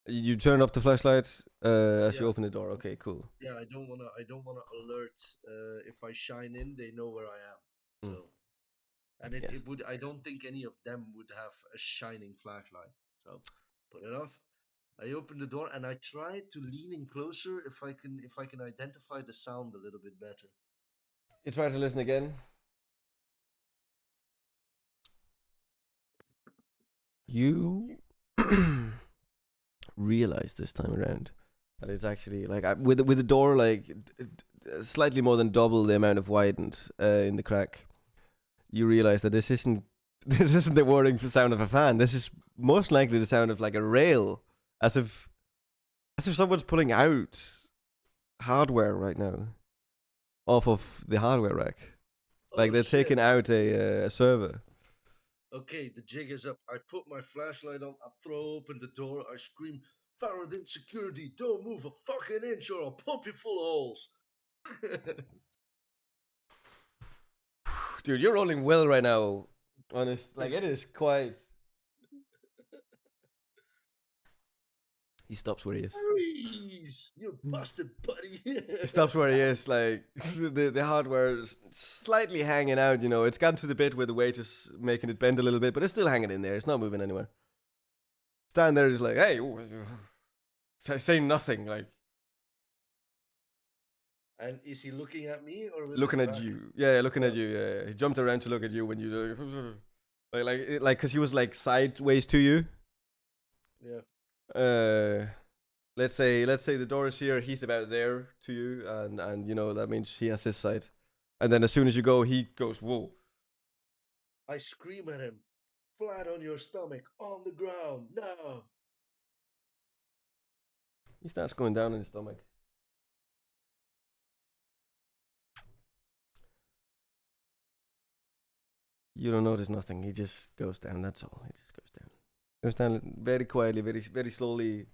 You turn off the flashlight as you Yeah, open the door. Okay, cool. yeah. I don't wanna alert. If I shine in, they know where I am. Mm. So, and Yes. it would. I don't think any of them would have a shining flashlight. So, put it off. I open the door and I try to lean in closer if I can identify the sound a little bit better. You try to listen again. You realize this time around that it's actually like with the door like slightly more than double the amount of widened in the crack. You realize that this isn't this isn't the whirring sound of a fan. This is most likely the sound of like a rail, as if someone's pulling out hardware right now off of the hardware rack. Like Oh they're shit! taking out a server. Okay, the jig is up. I put my flashlight on. I throw open the door. I scream, "Pharoe security! Don't move a fucking inch, or I'll pump you full of holes." Dude, you're rolling well right now. Honest, like it is quite. He stops where he is. Harry's, you're busted, buddy. He stops where he is. Like the hardware is slightly hanging out. You know, it's gotten to the bit where the weight is making it bend a little bit, but it's still hanging in there. It's not moving anywhere. Stand there, just like, hey, say nothing. Like And is he looking at me or with his looking at back? you. Yeah, looking at Oh, you. Yeah, he jumped around to look at you when you because he was like sideways to you. yeah. Uh, let's say the door is here. He's about there to you, and you know that means he has his side. And then as soon as you go, he goes, whoa. I scream at him, flat on your stomach, on the ground, no. He starts going down in his stomach. You don't notice nothing. He just goes down. That's all. He just goes down. Goes down very quietly, very slowly.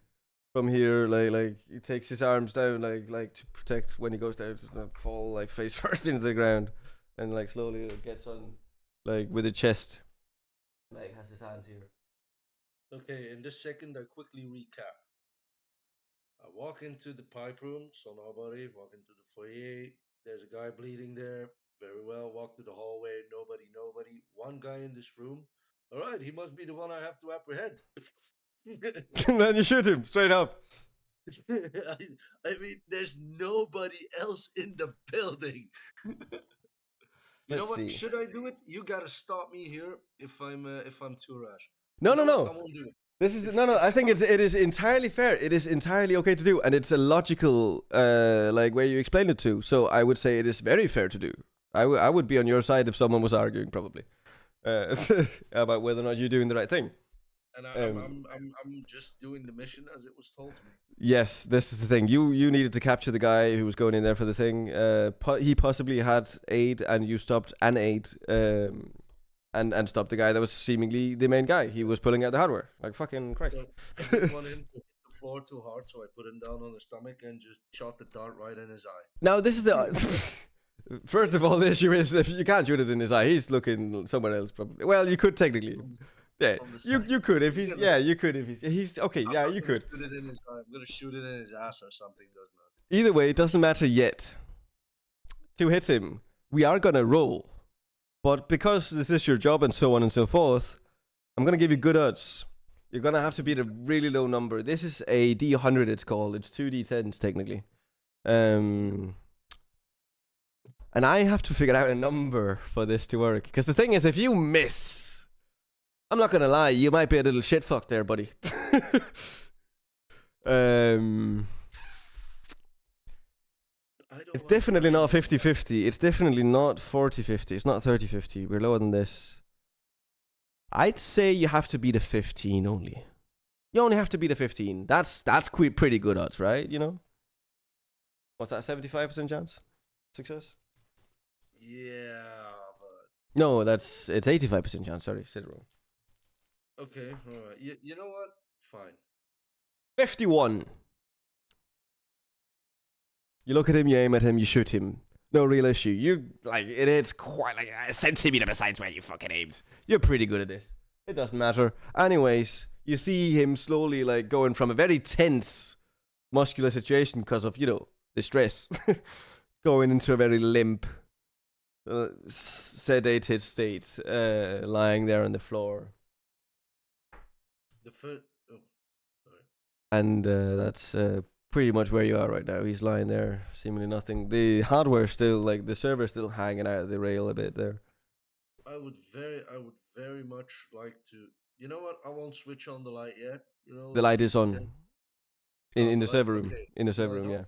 From here, like he takes his arms down, like to protect when he goes down, to not fall like face first into the ground, and like slowly gets on, like with the chest, like has his hands here. Okay, in this second, I quickly recap. I walk into the pipe room, saw nobody, walk into the foyer, there's a guy bleeding there. Very well. Walk to the hallway. Nobody, nobody. One guy in this room. All right, he must be the one I have to apprehend. And then you shoot him straight up. I, I mean, there's nobody else in the building. You know Let's what? see. Should I do it? You gotta stop me here if I'm too rash. No, You no, know what? I no. won't do it. This is If no, no. if I you think want, it is entirely fair. It is entirely okay to do, and it's a logical like way you explain it to. So I would say it is very fair to do. I would be on your side if someone was arguing probably uh, about whether or not you're doing the right thing. and Um, I'm just doing the mission as it was told to me. yes, this is the thing. You needed to capture the guy who was going in there for the thing. He possibly had aid, and you stopped an aid. And stopped the guy that was seemingly the main guy. He was pulling out the hardware. Like fucking Christ. So I didn't want him to hit the floor too hard, so I put him down on his stomach and just shot the dart right in his eye. Now this is the first of all, the issue is if you can't shoot it in his eye, he's looking somewhere else probably. Well, you could technically. From Yeah, from the you side. you could if he's Yeah, you could if he's okay. I'm Yeah, not you gonna could. shoot it in his eye. I'm gonna shoot it in his ass or something. Doesn't matter. Either way, it doesn't matter yet. To hit him, we are gonna roll, but because this is your job and so on and so forth, I'm gonna give you good odds. You're gonna have to beat a really low number. This is a D100. It's called. It's 2D10s technically. And I have to figure out a number for this to work. Because the thing is, if you miss, I'm not gonna lie, you might be a little shit fucked there, buddy. um, I don't it's like definitely not watching 50-50. It's definitely not 40-50. It's not 30-50. We're lower than this. I'd say you have to beat a 15 only. You only have to beat a 15. That's pretty good odds, right? You know? What's that, 75% chance? Success? Yeah, but No, it's 85% chance. Sorry, said it wrong. okay, all right. You know what? Fine. 51. You look at him, you aim at him, you shoot him. No real issue. You like it's quite like a centimeter besides where you fucking aimed. You're pretty good at this. It doesn't matter. Anyways, you see him slowly like going from a very tense muscular situation because of the stress, going into a very limp, sedated state, lying there on the floor. The first. Oh, sorry. And that's pretty much where you are right now. He's lying there, seemingly nothing. The hardware still, like the server's still hanging out of the rail a bit there. I would very much like to. You know what? I won't switch on the light yet. You know, The light is on okay. in The the light. server room. Okay. In the server Light room, yeah.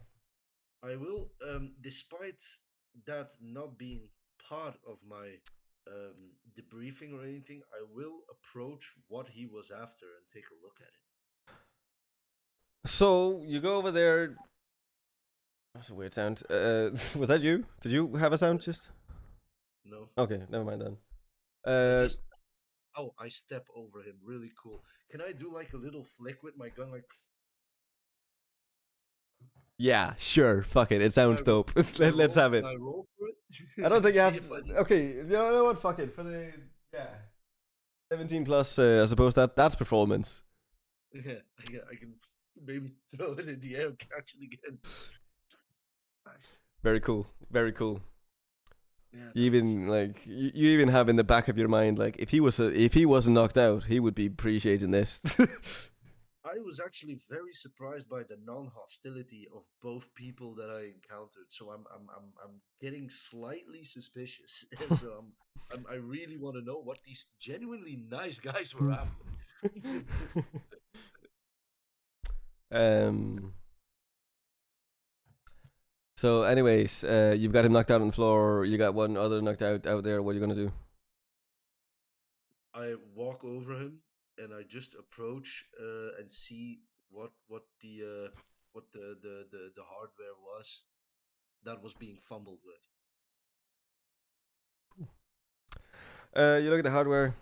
on. I will. Despite that not being part of my debriefing or anything, I will approach what he was after and take a look at it. So you go over there. That's a weird sound. Was that you? Did you have a sound just? No. Okay, never mind then. I just. Oh, I step over him. Really cool. Can I do like a little flick with my gun, like? Yeah, sure. Fuck it. It sounds Can I roll- dope. can I Let's roll- have it. Can I roll for it? I don't think you See have. if I do. Okay, you know what? Fuck it. For the 17 plus, I suppose that's performance. Yeah, I can maybe throw it in the air and catch it again. Nice. Very cool. Very cool. Yeah. You even you even have in the back of your mind like if he wasn't knocked out, he would be appreciating this. I was actually very surprised by the non-hostility of both people that I encountered. So I'm getting slightly suspicious. So I really want to know what these genuinely nice guys were after. um. So, anyways, you've got him knocked out on the floor. You got one other knocked out there. What are you gonna do? I walk over him and I just approach and see what the hardware was that was being fumbled with. You look at the hardware.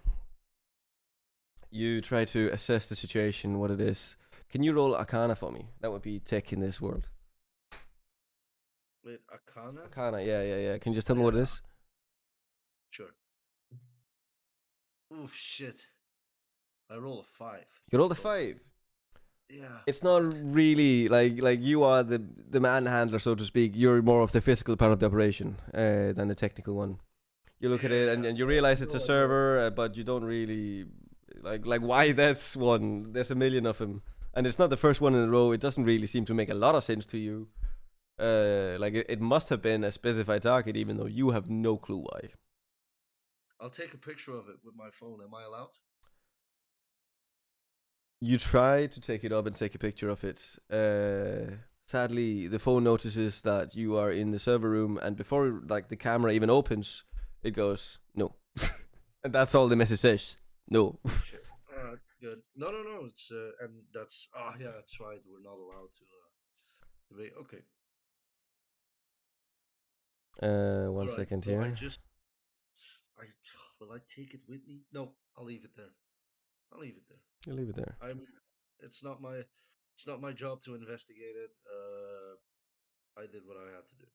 You try to assess the situation, what it is. Can you roll Arcana for me? That would be tech in this world. Wait, Arcana? Arcana, yeah. Can you just tell me what it is? Sure. Oh shit! I roll a 5. You rolled a 5. Yeah. It's not really like you are the man handler, so to speak. You're more of the physical part of the operation than the technical one. You look at it Yeah. and So you I have realize it's a no idea. server, but you don't really like why that's one. There's a million of them, and it's not the first one in a row. It doesn't really seem to make a lot of sense to you. Like it must have been a specified target, even though you have no clue why. I'll take a picture of it with my phone. Am I allowed? You try to take it up and take a picture of it. Sadly, the phone notices that you are in the server room, and before like the camera even opens, it goes no, and that's all the message says. No. Shit. Good. No, no, no. It's and that's yeah, that's right. We're not allowed to wait. Okay. One All right. second So here. I will I take it with me? No, I'll leave it there. I'll leave it there. You leave it there. I'm. It's not my. It's not my job to investigate it. I did what I had to do.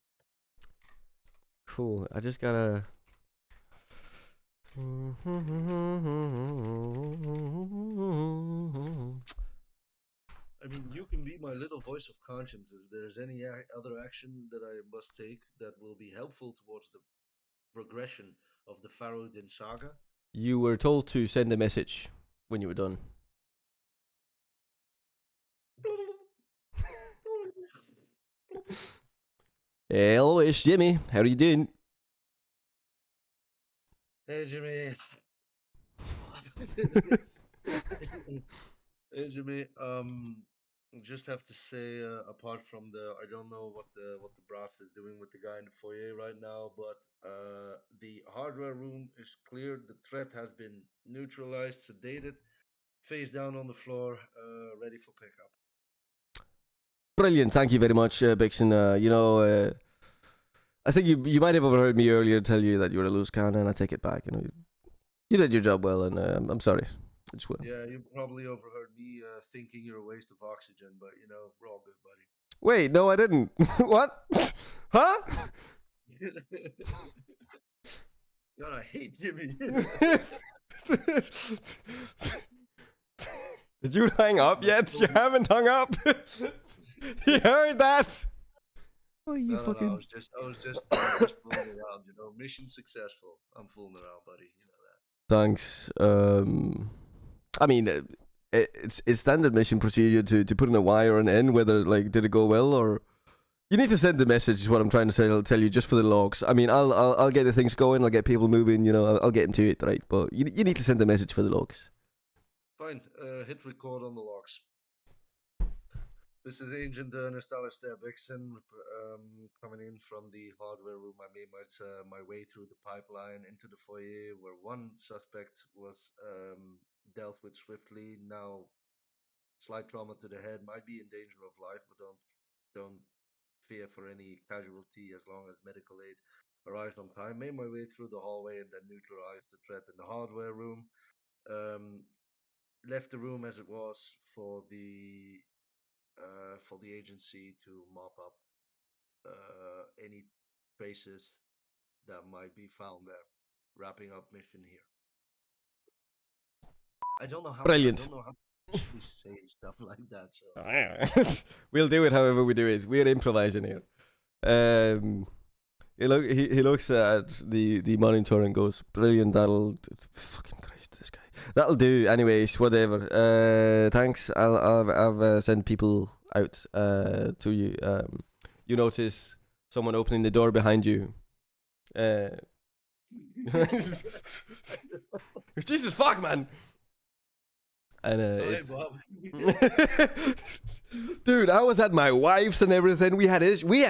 Cool. I just gotta. I mean, you can be my little voice of conscience. If there's any other action that I must take that will be helpful towards the progression of the Pharoe saga. You were told to send a message when you were done. Hello, it's Jimmy. How are you doing? Hey Jimmy. Hey Jimmy. Just have to say, apart from I don't know what the brass is doing with the guy in the foyer right now, but the hardware room is cleared. The threat has been neutralized, sedated, face down on the floor, ready for pickup. Brilliant. Thank you very much, Bixen. I think you might have overheard me earlier tell you that you were a loose cannon, and I take it back. You did your job well, and I'm sorry. It's well. Yeah, you probably overheard me thinking you're a waste of oxygen, but we're all good, buddy. Wait, no, I didn't. What? Huh? God, I hate Jimmy. Did you hang up yet? You haven't hung up. You heard that? Oh, you No, no, no. fucking. I was just fooling around. Mission successful. I'm fooling around, buddy. You know that. Thanks. I mean, it's standard mission procedure to put in a Y or an N. Whether like did it go well or you need to send the message. Is what I'm trying to say. I'll tell you just for the logs. I mean, I'll get the things going. I'll get people moving. I'll get into it, right? But you need to send the message for the logs. Fine. Hit record on the logs. This is Agent Nestalis Bixen coming in from the hardware room. I made my way through the pipeline into the foyer where one suspect was dealt with swiftly. Now, slight trauma to the head, might be in danger of life, but don't fear for any casualty as long as medical aid arrives on time. Made my way through the hallway and then neutralized the threat in the hardware room. Um, Left the room as it was for the agency to mop up any traces that might be found there. Wrapping up mission here. I Brilliant. don't know how to actually say stuff like that. So We'll do it however we do it. We're improvising here. Um, he looks at the monitor and goes, "Brilliant. That'll fucking Christ, this guy. That'll do. Anyways, whatever. Thanks. I'll send people out to you. You notice someone opening the door behind you. Jesus fuck, man. And hey, it's Bob. dude, I was at my wife's and everything. We had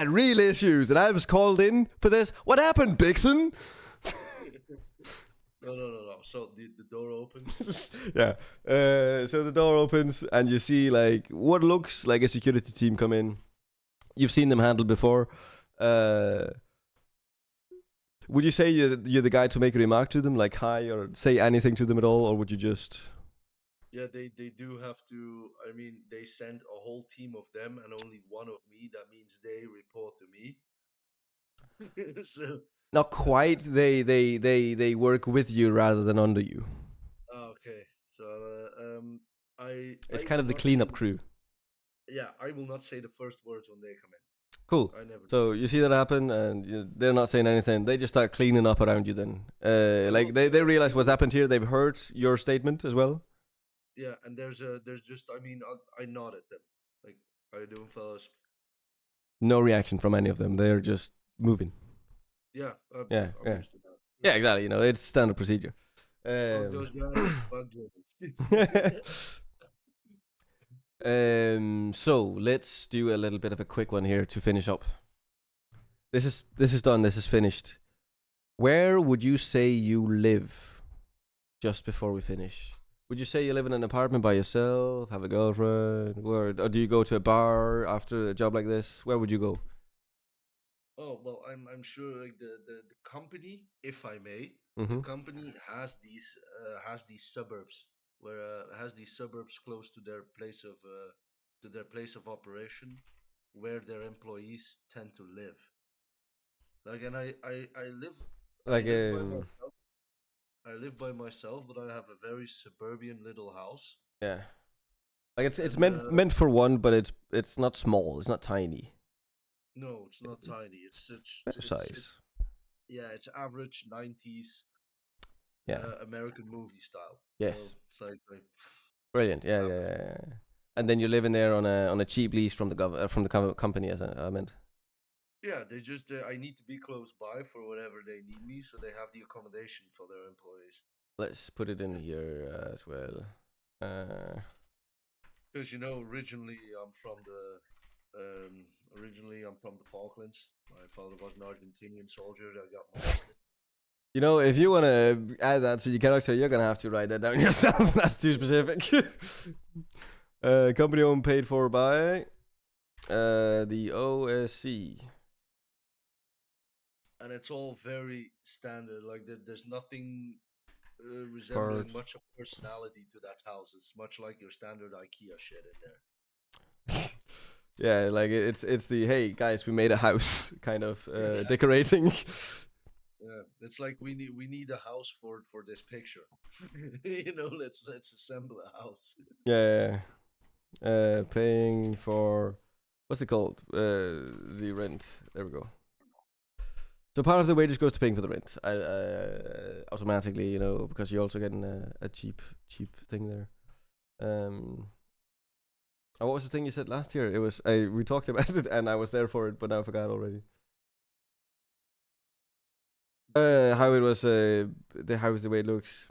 real issues, and I was called in for this. What happened, Bixen? No. So the door opens. Yeah. So the door opens, and you see like what looks like a security team come in. You've seen them handled before. Would you say you're the guy to make a remark to them, like hi, or say anything to them at all, or would you just? Yeah, they do have to. I mean, they send a whole team of them and only one of me. That means they report to me. So, Not quite. They work with you rather than under you. okay. So, It's I kind will of the not say cleanup crew. yeah, I will not say the first words when they come Cool. in. I never do. So you see that happen, and they're not saying anything. They just start cleaning up around you. Then, Well, like they realize what's there's happened here. They've heard your statement as well. yeah, and there's just I mean I nod at them like how you doing, fellas? No reaction from any of them. They're just moving. Yeah, Yeah, I'm yeah, used to that. yeah. Yeah. Exactly. You know, it's standard procedure. How it goes, guys? Fuck Germans. So let's do a little bit of a quick one here to finish up. This is done. This is finished. Where would you say you live? Just before we finish, would you say you live in an apartment by yourself, have a girlfriend, or do you go to a bar after a job like this? Where would you go? Oh well, I'm sure like the company, if I may, the Mm-hmm. company has these suburbs where has these suburbs close to their place of operation, where their employees tend to live. Like, and I Like live by myself. I live by myself, but I have a very suburban little house, yeah, like it's and meant for one, but it's not small. It's not tiny. no, it's not tiny. Better size. It's yeah, it's average '90s Yeah. American movie style. So Yes. it's like Brilliant. Yeah, yeah, average. yeah, yeah. And then you live in there on a cheap lease from the company, as I meant. Yeah, they just I need to be close by for whatever they need me, so they have the accommodation for their employees. Let's put it in here as well. Uh, Because originally I'm from the Falklands. My father was an Argentinian soldier that got molested. if you want to add that to your character, you're gonna have to write that down yourself. That's too specific. Company owned, paid for by the OSC. And it's all very standard. Like there's nothing Part. resembling much of personality to that house. It's much like your standard IKEA shit in there. Yeah, like it's the hey guys, we made a house kind of decorating. Yeah, it's like we need a house for this picture. Let's assemble a house. Yeah. Paying for what's it called? The rent. There we go. So part of the wages goes to paying for the rent. Automatically, because you're also getting a cheap thing there. What was the thing you said last year? It was we talked about it and I was there for it, but now I forgot already. How it was how is the way it looks?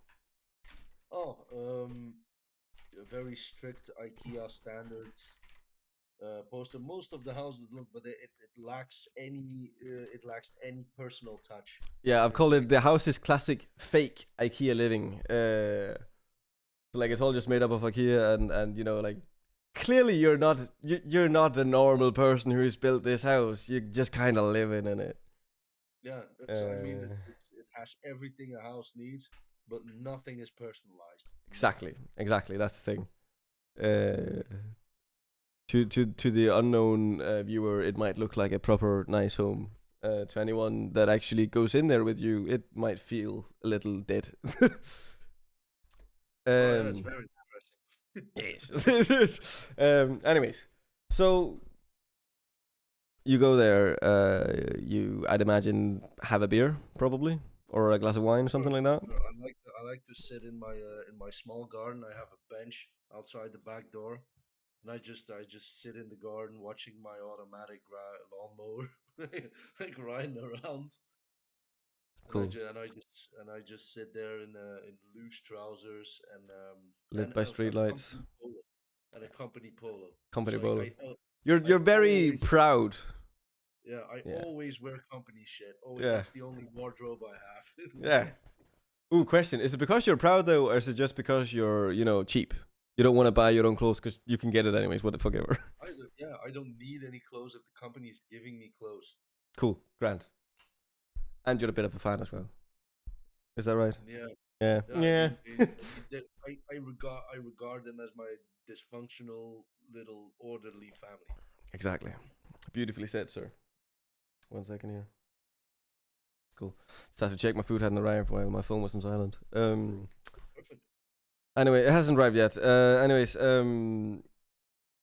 Oh, a very strict IKEA standards. Poster. Most of the houses look, but it lacks any personal touch. Yeah, I've It's called it like the house is classic fake IKEA living. So like it's all just made up of IKEA and like clearly you're not a normal person who's built this house. You're just kind of living in it. yeah, Uh, it has everything a house needs, but nothing is personalized. Nothing. exactly. That's the thing. Uh, to the unknown viewer, it might look like a proper nice home. To anyone that actually goes in there with you, it might feel a little dead. Oh yeah, it's very depressing. Yes. Anyways, so you go there. I'd imagine, have a beer probably, or a glass of wine or Sure, something like that. sure. I like to sit in my small garden. I have a bench outside the back door, and I just sit in the garden watching my automatic lawnmower like riding around, Cool. and I just sit there in loose trousers Lit and by streetlights. a company polo. It's Company like bowler. You're very always proud. I Yeah. always wear company shit. Always, Yeah. that's the only wardrobe I Yeah. have. Ooh, question. Is it because you're proud though, or is it just because you're, cheap? You don't want to buy your own clothes because you can get it anyways. What the fuck ever. I don't need any clothes if the company's giving me clothes. Cool. Grand. And you're a bit of a fan as well. Is that right? Yeah, Yeah. yeah. Yeah. I regard them as my dysfunctional little orderly family. Exactly. Beautifully said, sir. 1 second here. Cool. Just had to check my food hadn't arrived while my phone was on silent. Perfect. Anyway, it hasn't arrived yet. Anyways,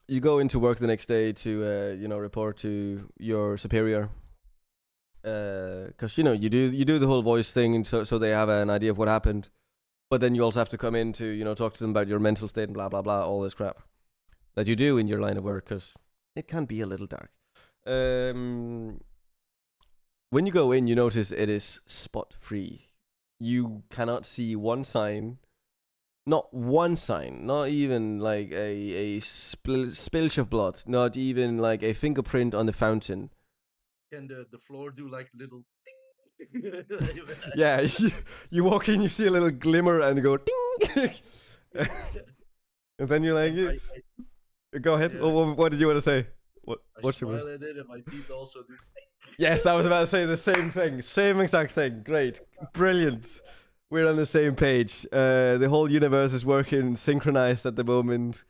you go into work the next day to report to your superior. Because you do the whole voice thing, and so they have an idea of what happened. But then you also have to come in to talk to them about your mental state and blah blah blah, all this crap that you do in your line of work, because it can be a little dark. Um, when you go in, you notice it is spot free. You cannot see one sign, not one sign, not even like a spilch of blood, not even like a fingerprint on the fountain. Can the floor do like little Yeah, you walk in, you see a little glimmer, and you go ding, and then you're like, go ahead. yeah, What did you want to say? I What's your smile at it and my teeth also do. Yes, I was about to say the same thing. Same exact thing. Great. Brilliant. We're on the same page. The whole universe is working synchronized at the moment.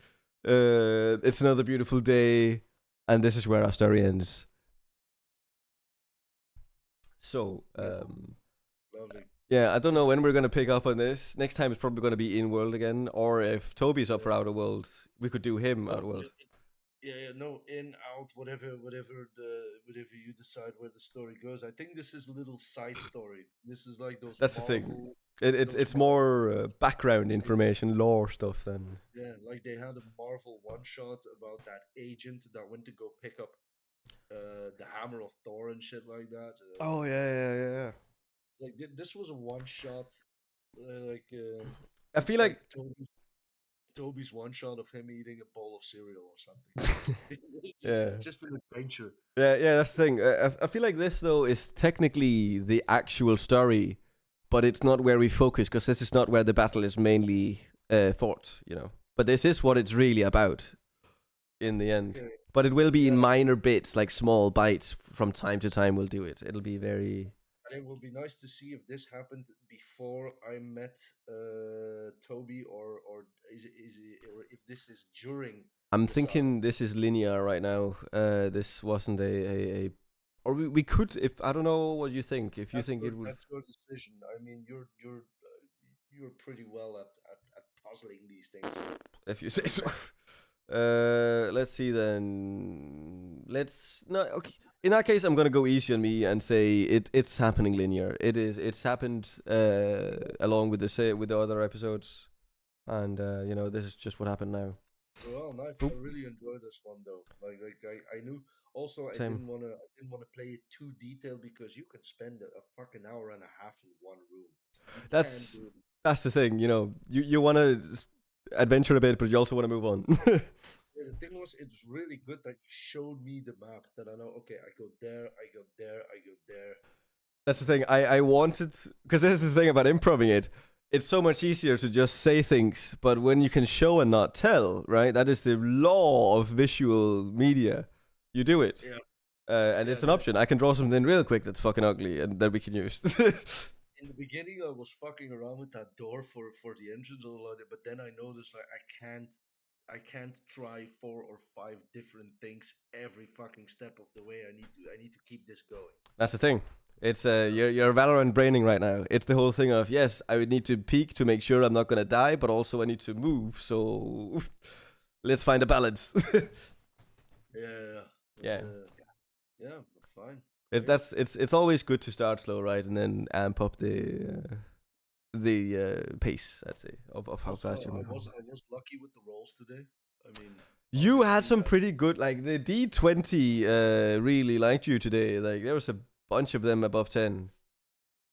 It's another beautiful day, and this is where our story ends. So, Lovely. yeah, I don't know when we're going to pick up on this. Next time it's probably going to be in world again, or if Toby's up for outer world, we could do him outer world. Yeah, no, in, out, whatever you decide where the story goes. I think this is a little side story. This is like those That's the thing. Marvel, It's more background information, lore stuff than. yeah, like they had a Marvel one shot about that agent that went to go pick up the hammer of Thor and shit like that. Oh yeah. Like this was a one shot, I feel it's like like Toby's one shot of him eating a bowl of cereal or something. yeah. Just an adventure. Yeah, that's the thing. I feel like this though is technically the actual story, but it's not where we focus because this is not where the battle is mainly fought. But this is what it's really about in the end. Okay. But it will be in Yeah, minor bits, like small bites from time to time. We'll do it. It'll be very. and it will be nice to see if this happened before I met Toby, or or if this is during I'm the saga. thinking this is linear right now. This wasn't a or we could if I don't know what you think. If you think it would, That's your decision. I mean, you're pretty well at puzzling these things. if you say so. Let's see then. Let's no. Okay. In that case, I'm gonna go easy on me and say it's happening linear. It's happened along with the other episodes, and this is just what happened now. Well, nice. I Oop, really enjoyed this one though. I knew. Also, same. I didn't wanna play it too detailed because you can spend a fucking hour and a half in one room. You can That's do it. that's the thing. You want to adventure a bit, but you also want to move on. Yeah, the thing was, it's really good that you showed me the map that I know. Okay, I go there, I go there, I go there. That's the thing. I wanted because this is the thing about improving it. It's so much easier to just say things, but when you can show and not tell, right? That is the law of visual media. You do it, Yeah, and yeah. it's an option. I can draw something real quick that's fucking ugly, and that we can use. In the beginning, I was fucking around with that door for the entrance a lot, but then I noticed like I can't try 4 or 5 different things every fucking step of the way. I need to keep this going. That's the thing. It's Yeah. you're Valorant braining right now. It's the whole thing of yes, I would need to peek to make sure I'm not gonna die, but also I need to move. So let's find a balance. Yeah, Yeah, yeah, fine, it, great. that's it's always good to start slow, right, and then amp up the pace. I'd say of how Also, fast you're I moving. was I was lucky with the rolls today. I mean, You had obviously, some pretty good, like the D20 really liked you today. Like there was a bunch of them above 10.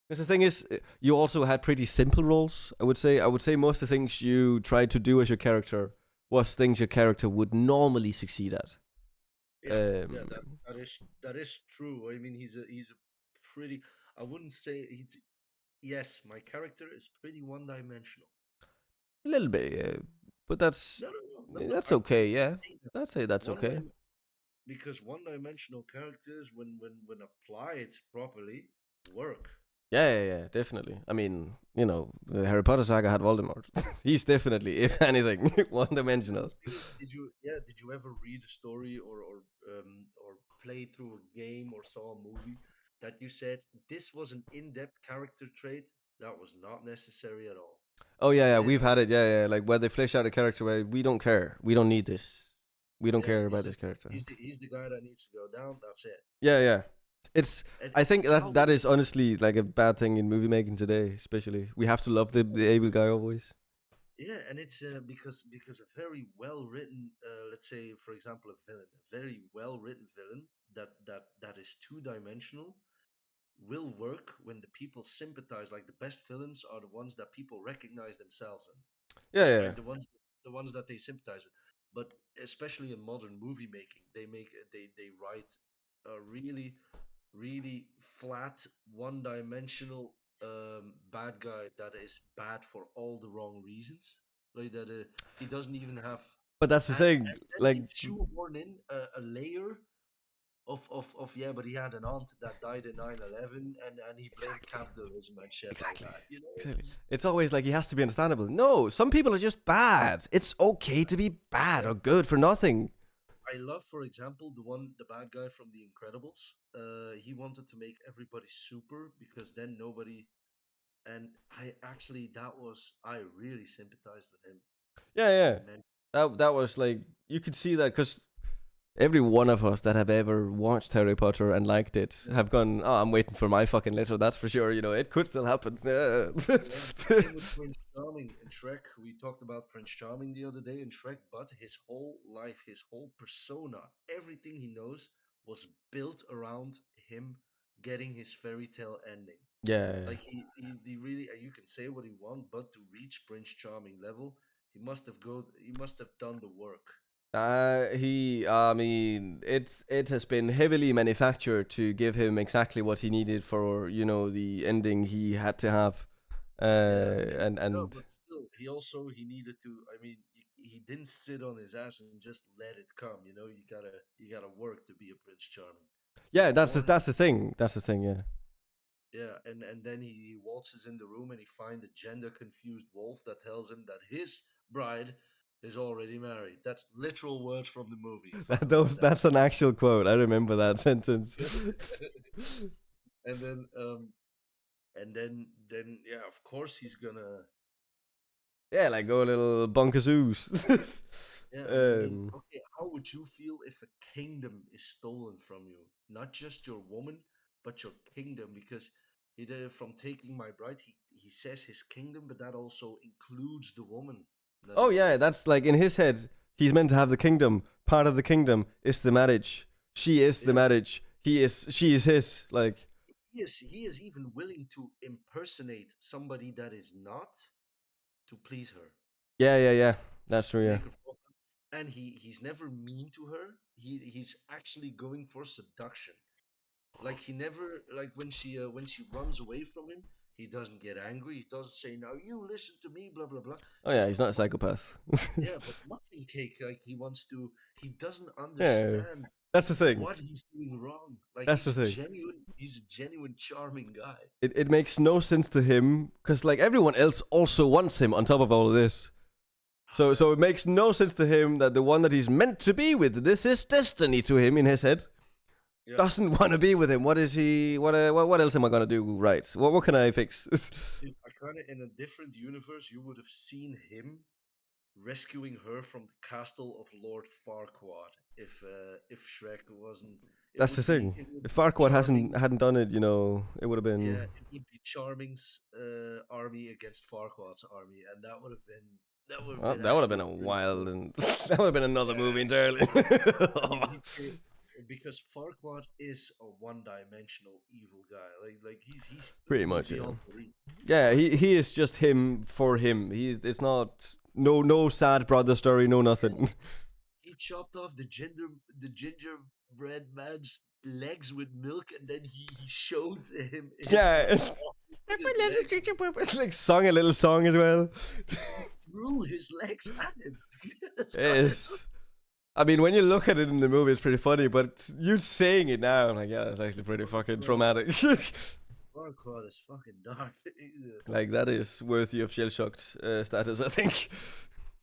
Because the thing is, you also had pretty simple roles. I would say most of the things you tried to do as your character was things your character would normally succeed at. yeah, yeah, that is true. I mean, he's a pretty. I wouldn't say he's. Yes, my character is pretty one-dimensional. A little bit, but that's No, no, no, no, no. that's I okay. wouldn't Yeah, say that. I'd say that's One okay. dim because one-dimensional characters, when applied properly, work. Yeah, definitely. I mean, the Harry Potter saga had Voldemort. He's definitely, if anything, one-dimensional. Did you ever read a story or play through a game or saw a movie that you said this was an in-depth character trait that was not necessary at all? Oh yeah, yeah, Yeah, we've had it. Yeah, yeah, like where they flesh out a character where we don't care, we don't need this, we don't yeah. care about this character. He's the guy that needs to go down. That's it. Yeah, yeah. It's. And I think how that is honestly like a bad thing in movie making today, especially. We have to love the able guy always. yeah, and it's because a very well written, let's say for example a villain, a very well written villain that is two dimensional will work when the people sympathize. Like the best villains are the ones that people recognize themselves in, Yeah, yeah, right? The ones that they sympathize with. But especially in modern movie making, they write a really flat, one-dimensional bad guy that is bad for all the wrong reasons. Like that, he doesn't even have, but that's the thing. and then Like, they shoehorn in a layer of yeah, but he had an aunt that died in 9/11, and he blamed exactly, capitalism and shit like exactly, that. You know, exactly. It's always like he has to be understandable. No, some people are just bad. It's okay to be bad yeah. or good for nothing. I love, for example, the bad guy from The Incredibles. He wanted to make everybody super because then nobody. And I really sympathized with him Yeah, yeah. immensely. That was like you could see that because every one of us that have ever watched Harry Potter and liked it Yeah. have gone, oh, I'm waiting for my fucking letter. That's for sure. You know, it could still happen. Yeah, same with Prince Charming in Shrek. We talked about Prince Charming the other day in Shrek, but his whole life, his whole persona, everything he knows was built around him getting his fairy tale ending. Yeah. Like he really, you can say what he want, but to reach Prince Charming level, he must have done the work. I mean, it has been heavily manufactured to give him exactly what he needed for, the ending he had to have. Yeah, I mean, no, And but still, he needed to. I mean, he didn't sit on his ass and just let it come. You know, you gotta work to be a Prince Charming. yeah, You're that's the, born. that's the thing. That's the thing. Yeah. Yeah, and then he waltzes in the room and he finds a gender confused wolf that tells him that his bride is already married. That's literal words from the movie. Fuck about that. That's an actual quote. I remember that sentence. and then then yeah, of course he's gonna. Yeah, like go a little bonkazoos. Yeah, and I mean, um, okay, how would you feel if a kingdom is stolen from you? Not just your woman, but your kingdom, because he did from taking my bride. He says his kingdom, but that also includes the woman that oh he yeah, takes. that's like in his head. He's meant to have the kingdom. Part of the kingdom is the marriage. She is the Yeah, marriage. She is his. Like, he is even willing to impersonate somebody that is not to please her, yeah, yeah, yeah. That's to true. Yeah. make her fall for him. And he's never mean to her. He's actually going for seduction. Like he never, like when she runs away from him, he doesn't get angry. He doesn't say, "Now you listen to me," blah blah blah. Oh It's yeah, like he's not a what? psychopath. Yeah, but muffin cake. Like he wants to. He doesn't Yeah, understand that's the thing. what he's doing wrong. Like That's the thing. he's a genuine charming guy. It makes no sense to him because like everyone else also wants him on top of all of this. So Yeah, so it makes no sense to him that the one that he's meant to be with, this is destiny to him in his head, yeah. doesn't want to be with him. What is he? What else am I gonna do right? What can I fix? I kind of in a different universe, you would have seen him rescuing her from the castle of Lord Farquaad. If Shrek wasn't, it That's the would be thing. it would If be Farquaad charming. hadn't done it, it would have Yeah, been. it would be Charming's army against Farquaad's army, and that would have been That would have been actually a pretty wild cool. and that would have been another Yeah, movie entirely. I mean, because Farquaad is a one-dimensional evil guy. Like he's Pretty evil much, yeah. beyond belief. Yeah, Farquaad, he is just him for him. It's not no sad brother story, no yeah, nothing. he chopped off the gingerbread man's legs with milk, and then he showed him his Yeah. his legs. It's like sung a little song as well. He threw his legs at him. It's kinda- It's. I mean, when you look at it in the movie, it's pretty funny, but you saying it now, I'm like, yeah, that's actually pretty fucking traumatic. Farquaad is fucking dark. Like that is worthy of shell shocked status, I think.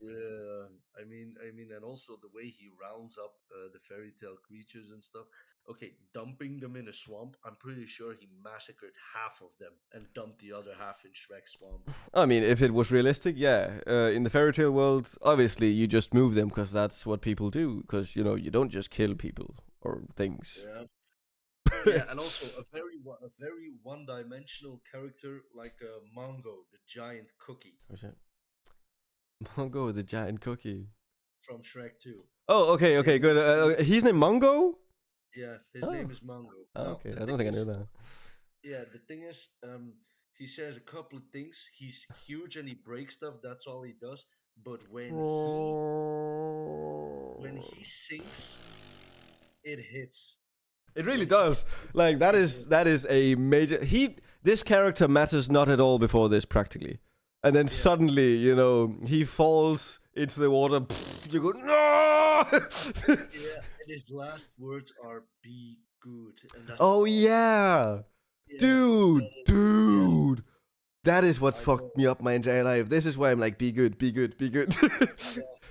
Yeah, and also the way he rounds up the fairy tale creatures and stuff. Okay, dumping them in a swamp. I'm pretty sure he massacred half of them and dumped the other half in Shrek's swamp. I mean, if it was realistic, yeah. In the fairy tale world, obviously you just move them because that's what people do. Because you don't just kill people or things. Yeah, yeah, and also a very one-dimensional character like Mongo, the giant cookie What's that? Mongo with the giant cookie. from Shrek 2. Oh, okay, His okay, name good. He's named Mongo. Yeah, his Oh, name is Mongo. Now okay. the I don't thing think I is, knew that. yeah, the thing is, he says a couple of things. He's huge and he breaks stuff. That's all he does. But when he sings, it hits. It really When he does. sings, Like that it is hits. that is a major. This character matters not at all before this practically, and then Yeah, suddenly he falls into the water. You go no. yeah. And his last words are "be good," and that's Oh all. yeah, Yeah, dude, that is. Yeah, dude. That is what's I fucked know. me up my entire life. This is why I'm like, be good, be good, be good. Yeah,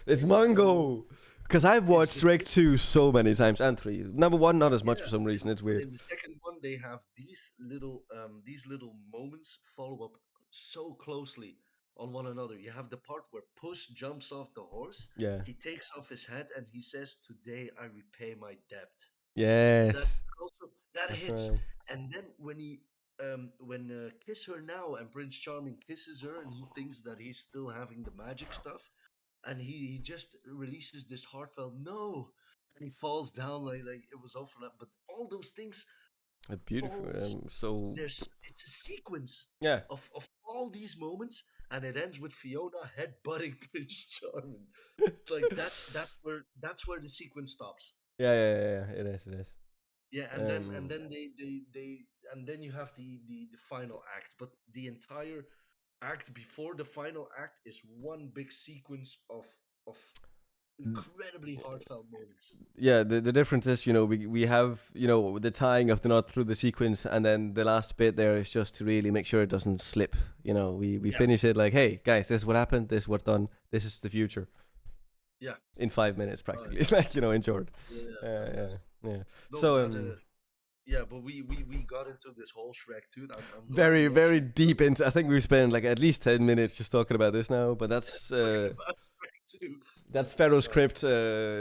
It's and then Mongo. Because I've it's watched the Shrek 2 so many times, and 3. Number 1, not as much for yeah. some reason. It's But weird. in the second one, they have these little moments follow up so closely on one another. You have the part where Puss jumps off the horse, Yeah. he takes off his hat, and he says, "Today I repay my debt." That Yes. also that That's hits. right. And then when Kiss Her Now and Prince Charming kisses her, and he thinks that he's still having the magic stuff, and he just releases this heartfelt no, and he falls down like it was awful. But all those things, Beautiful. all So, it's a sequence yeah. of all these moments, and it ends with Fiona headbutting Prince Charming. It's like that's where the sequence stops. Yeah. It is. It is. Yeah, and Um, then they and then you have the final act, but the entire act before the final act is one big sequence of incredibly heartfelt moments. yeah, the difference is, we have, the tying of the knot through the sequence, and then the last bit there is just to really make sure it doesn't slip. We Yeah, finish it like, hey, guys, this is what happened, this is what's done, this is the future yeah, in 5 minutes uh, practically, like, in short. yeah, Yeah, yeah. no, So, but yeah, but we got into this whole Shrek dude. I'm glad very, we actually very deep into, I think we've spent like at least 10 minutes just talking about this now, but that's talking about Shrek too. that's Pharaoh Uh, script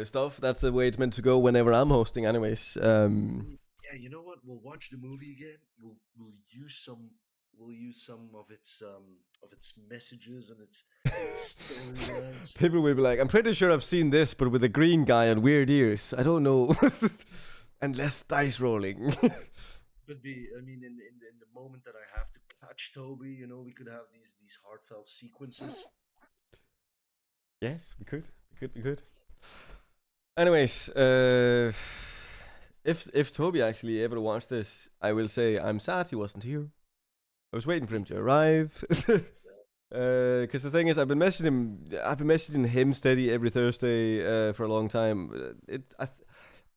stuff. That's the way it's meant to go whenever I'm hosting, anyways. yeah, you know what? We'll watch the movie again. We'll use some of its messages and its storylines. People will be like, I'm pretty sure I've seen this, but with a green guy and weird ears. I don't know. And less dice rolling. Could be. I mean, in the moment that I have to catch Toby, we could have these heartfelt sequences. Yes, we could. We could. Anyways, if Toby actually ever watched this, I will say I'm sad he wasn't here. I was waiting for him to arrive. Because the thing is, I've been messaging him steady every Thursday for a long time.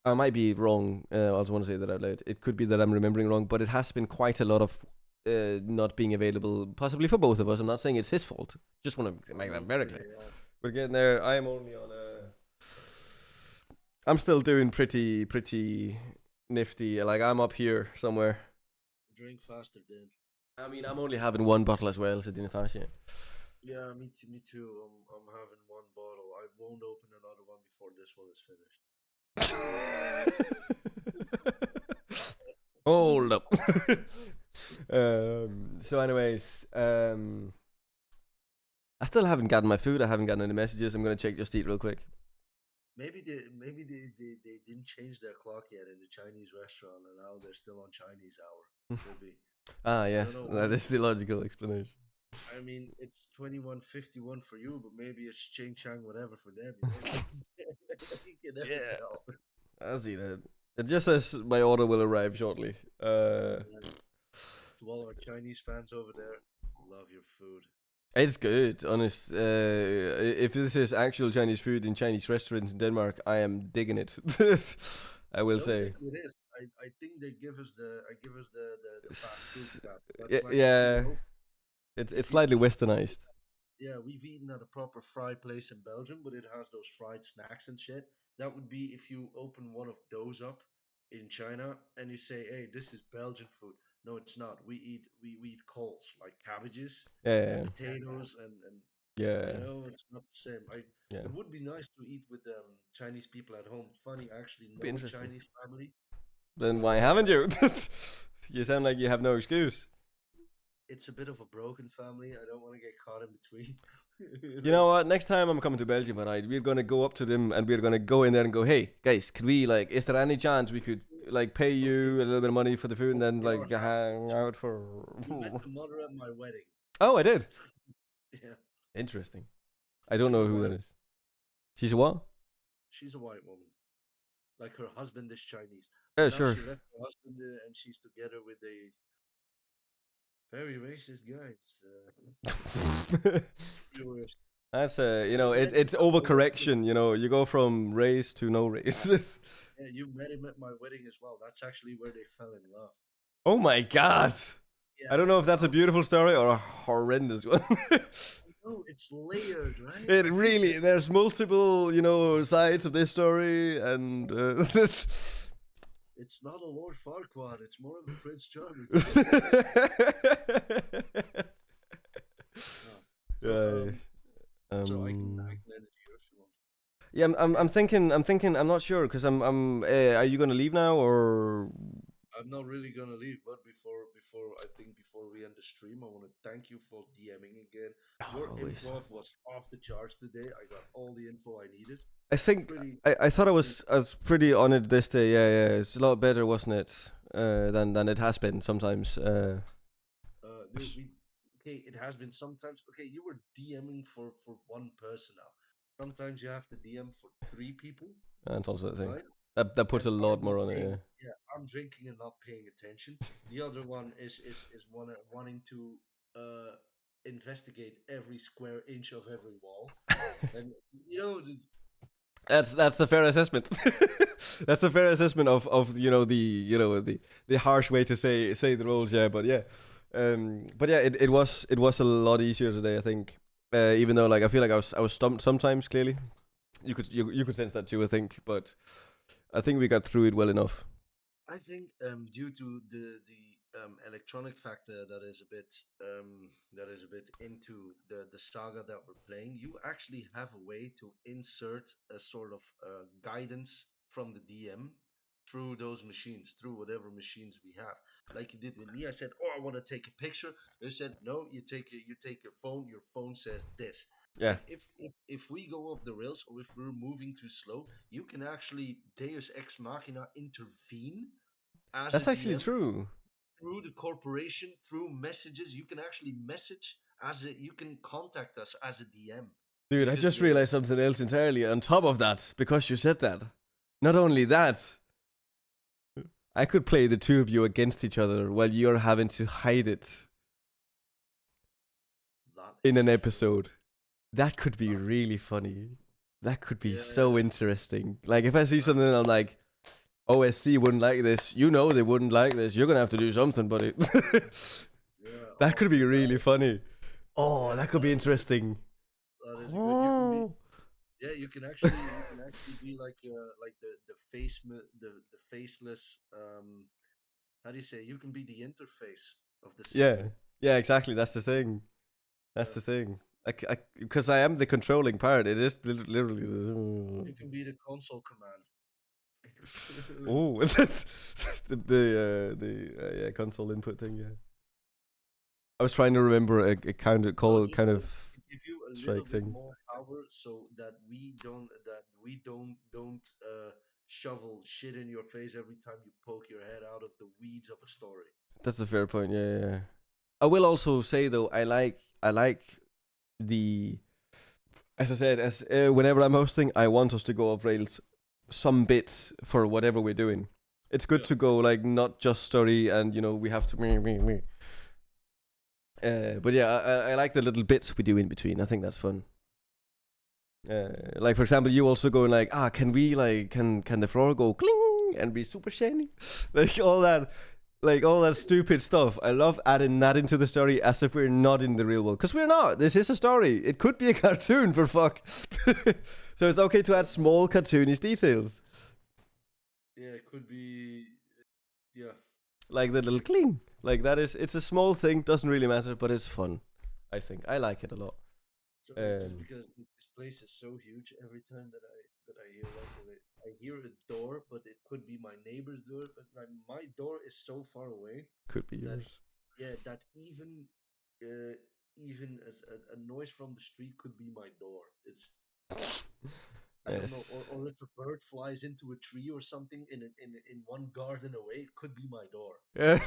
I might be wrong. I also want to say that out loud. It could be that I'm remembering wrong, but it has been quite a lot of not being available, possibly for both of us. I'm not saying it's his fault. Just want to make that very Okay, clear. yeah. We're getting there. I am only on a. I'm still doing pretty nifty. Like I'm up here somewhere. Drink faster, Dan. I mean, I'm only having one bottle as well, so didn't fast yet. Yeah, me too. Me too. I'm having one bottle. I won't open another one before this one is finished. Hold up. So, anyways, I still haven't gotten my food. I haven't gotten any messages. I'm gonna check Just Eat real quick. Maybe they didn't change their clock yet in the Chinese restaurant, and now they're still on Chinese hour. Could be. Ah, I don't yes, know. that is the logical explanation. I mean, it's 21:51 for you, but maybe it's Ching Chang whatever for them. You can never Yeah, tell. I see that. It just says my order will arrive shortly. To all our Chinese fans over there, love your food. It's good, honest. If this is actual Chinese food in Chinese restaurants in Denmark, I am digging it. I will No, say. it is. I think they give us the fast food crap. That's like Yeah, the it's Ethiopian. slightly westernized. yeah, we've eaten at a proper fry place in Belgium, but it has those fried snacks and shit. That would be if you open one of those up in China and you say, "Hey, this is Belgian food." No, it's not. We eat coals like cabbages and Yeah, potatoes and yeah, it's not the same. I yeah. It would be nice to eat with Chinese people at home. Funny, I actually Be know a interesting. Chinese family. Then why Uh, haven't you? You sound like you have no excuse. it's a bit of a broken family. I don't want to get caught in between. you You know? know what? Next time I'm coming to Belgium, and we're gonna go up to them, and we're gonna go in there and go, "Hey, guys, could we like? Is there any chance we could like pay you a little bit of money for the food, and then Your like house. hang out for?" You met the mother at my wedding. Oh, I did. Yeah, Interesting. I don't she's know a who white. that is. She's a what? She's a white woman. Like her husband is Chinese, but Yeah, now sure. she left her husband and she's together with a very racist guy. It's viewers. That's you You know, met it's him at my wedding. overcorrection. You know, you go from race to no race. Yeah, you met him at my wedding as well. That's actually where they fell in love. Oh my god! I Yeah, don't know if that's a how beautiful story or a horrendous one. no, it's layered, right? It I think really, there's multiple, you know, sides of this story, and it's not a Lord Farquaad. It's more of a Prince Charming. No. So yeah, so I can end it here if you want. yeah. I'm thinking. I'm not sure because are you gonna leave now or? I'm not really gonna leave, but before we end the stream, I want to thank you for DMing again. Oh, Your always. improv was off the charts today. I got all the info I needed. I think Pretty, I thought pretty. I was pretty on it this day. Yeah, yeah. It's a lot better, wasn't it? Than it has been sometimes. Dude, okay. It has been sometimes. Okay, you were DMing for one person now. Sometimes you have to DM for three people, That's also the thing. right? That puts And a lot I'm more not on it. paying. Yeah. Yeah, I'm drinking and not paying attention. The other one is wanting to investigate every square inch of every wall, and That's a fair assessment. That's a fair assessment of the harsh way to say the roles. Yeah, but yeah, it was a lot easier today. I think, even though like I feel like I was stumped sometimes. Clearly, you could sense that too. I think, but I think we got through it well enough. I think due to the electronic factor that is a bit into the saga that we're playing, you actually have a way to insert a sort of guidance from the DM through those machines, through whatever machines we have. Like you did with me, I said, "Oh, I want to take a picture." They said, "No, you take your phone. Your phone says this." Yeah, Like if we go off the rails or if we're moving too slow, you can actually Deus Ex Machina intervene as a that's actually DM true, through the corporation, through messages. You can actually message you can contact us as a DM dude. I because just there's realized something else entirely. On top of that, because you said that, not only that, I could play the two of you against each other while you're having to hide it that in is an true. episode. That could be That, really funny. That could be so yeah, interesting. Like if I see that, something and I'm like, OSC wouldn't like this. You know they wouldn't like this. You're gonna have to do something, buddy. yeah. That Oh, could be that really funny. Oh, yeah, that could be interesting. that is a good. You can be Oh. yeah. You can actually be like the faceless how do you say? You can be the interface of the Yeah, system. yeah, exactly. That's the thing. That's Yeah. the thing. Because I am the controlling part. It is literally You can be the console command. oh, the yeah, console input thing. Yeah, I was trying to remember a kind of No, call just kind of to give you a little strike bit thing. more power, so that we don't shovel shit in your face every time you poke your head out of the weeds of a story. That's a fair point. Yeah, yeah, yeah. I will also say though, I like the as I said, as whenever I'm hosting, I want us to go off rails some bits for whatever we're doing. It's good Yeah. to go like not just story and we have to me. But yeah, I like the little bits we do in between. I think that's fun. Like for example, you also going like, can we like can the floor go cling and be super shiny, like all that. Like all that stupid stuff. I love adding that into the story as if we're not in the real world. Because we're not. This is a story. It could be a cartoon, for fuck. So it's okay to add small cartoonish details. Yeah, it could be. Yeah. Like the little cling. Like that is, it's a small thing, doesn't really matter, but it's fun. I think. I like it a lot. So just because this place is so huge, every time that I hear like I hear a door, but it could be my neighbor's door. But like my door is so far away Could be that yours. yeah, that even as a noise from the street could be my door. It's I don't know, Yes. or if a bird flies into a tree or something in one garden away, it could be my door. Yeah.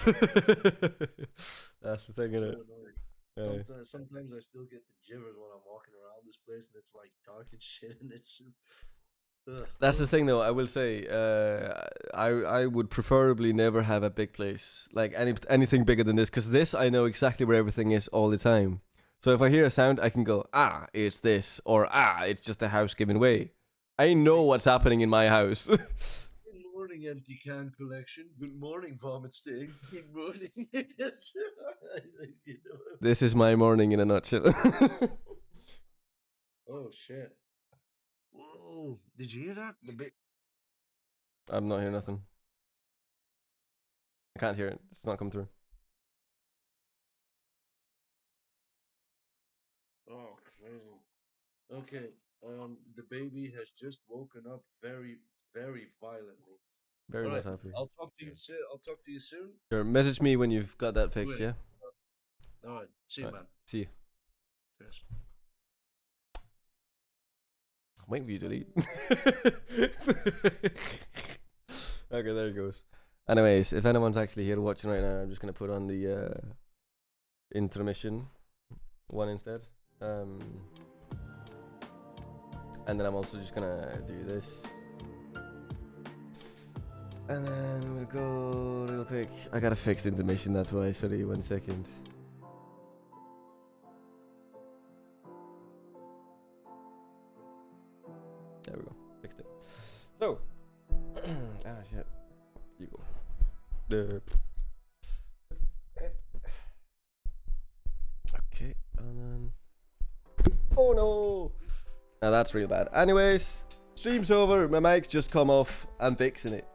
That's the thing, So innit? annoying. Yeah. Sometimes I still get the jitters when I'm walking around this place and it's like dark and shit and it's That's the thing, though. I will say, I would preferably never have a big place like anything bigger than this, because this I know exactly where everything is all the time. So if I hear a sound, I can go, ah, it's this, or ah, it's just a house giving way. I know what's happening in my house. Good morning, empty can collection. Good morning, vomit stain. Good morning. You know? This is my morning in a nutshell. Oh shit! Whoa! Did you hear that? The big. I'm not hearing nothing. I can't hear it. It's not coming through. Oh, crazy. Okay. The baby has just woken up very, very violently. Very All not right. happy. I'll talk to you soon. I'll talk to you soon. Sure, message me when you've got that fixed, Wait. yeah? All right. See you, Alright, man. see you. Cheers. I'm waiting for you to leave. Okay, there it goes. Anyways, if anyone's actually here watching right now, I'm just gonna put on the intermission one instead. And then I'm also just gonna do this. And then we'll go real quick. I gotta fix the intermission, that's why. Sorry, 1 second. There we go. Fixed it. So, ah shit. You go. Okay, and then. Oh no! Now that's real bad. Anyways, stream's over. My mic's just come off. I'm fixing it.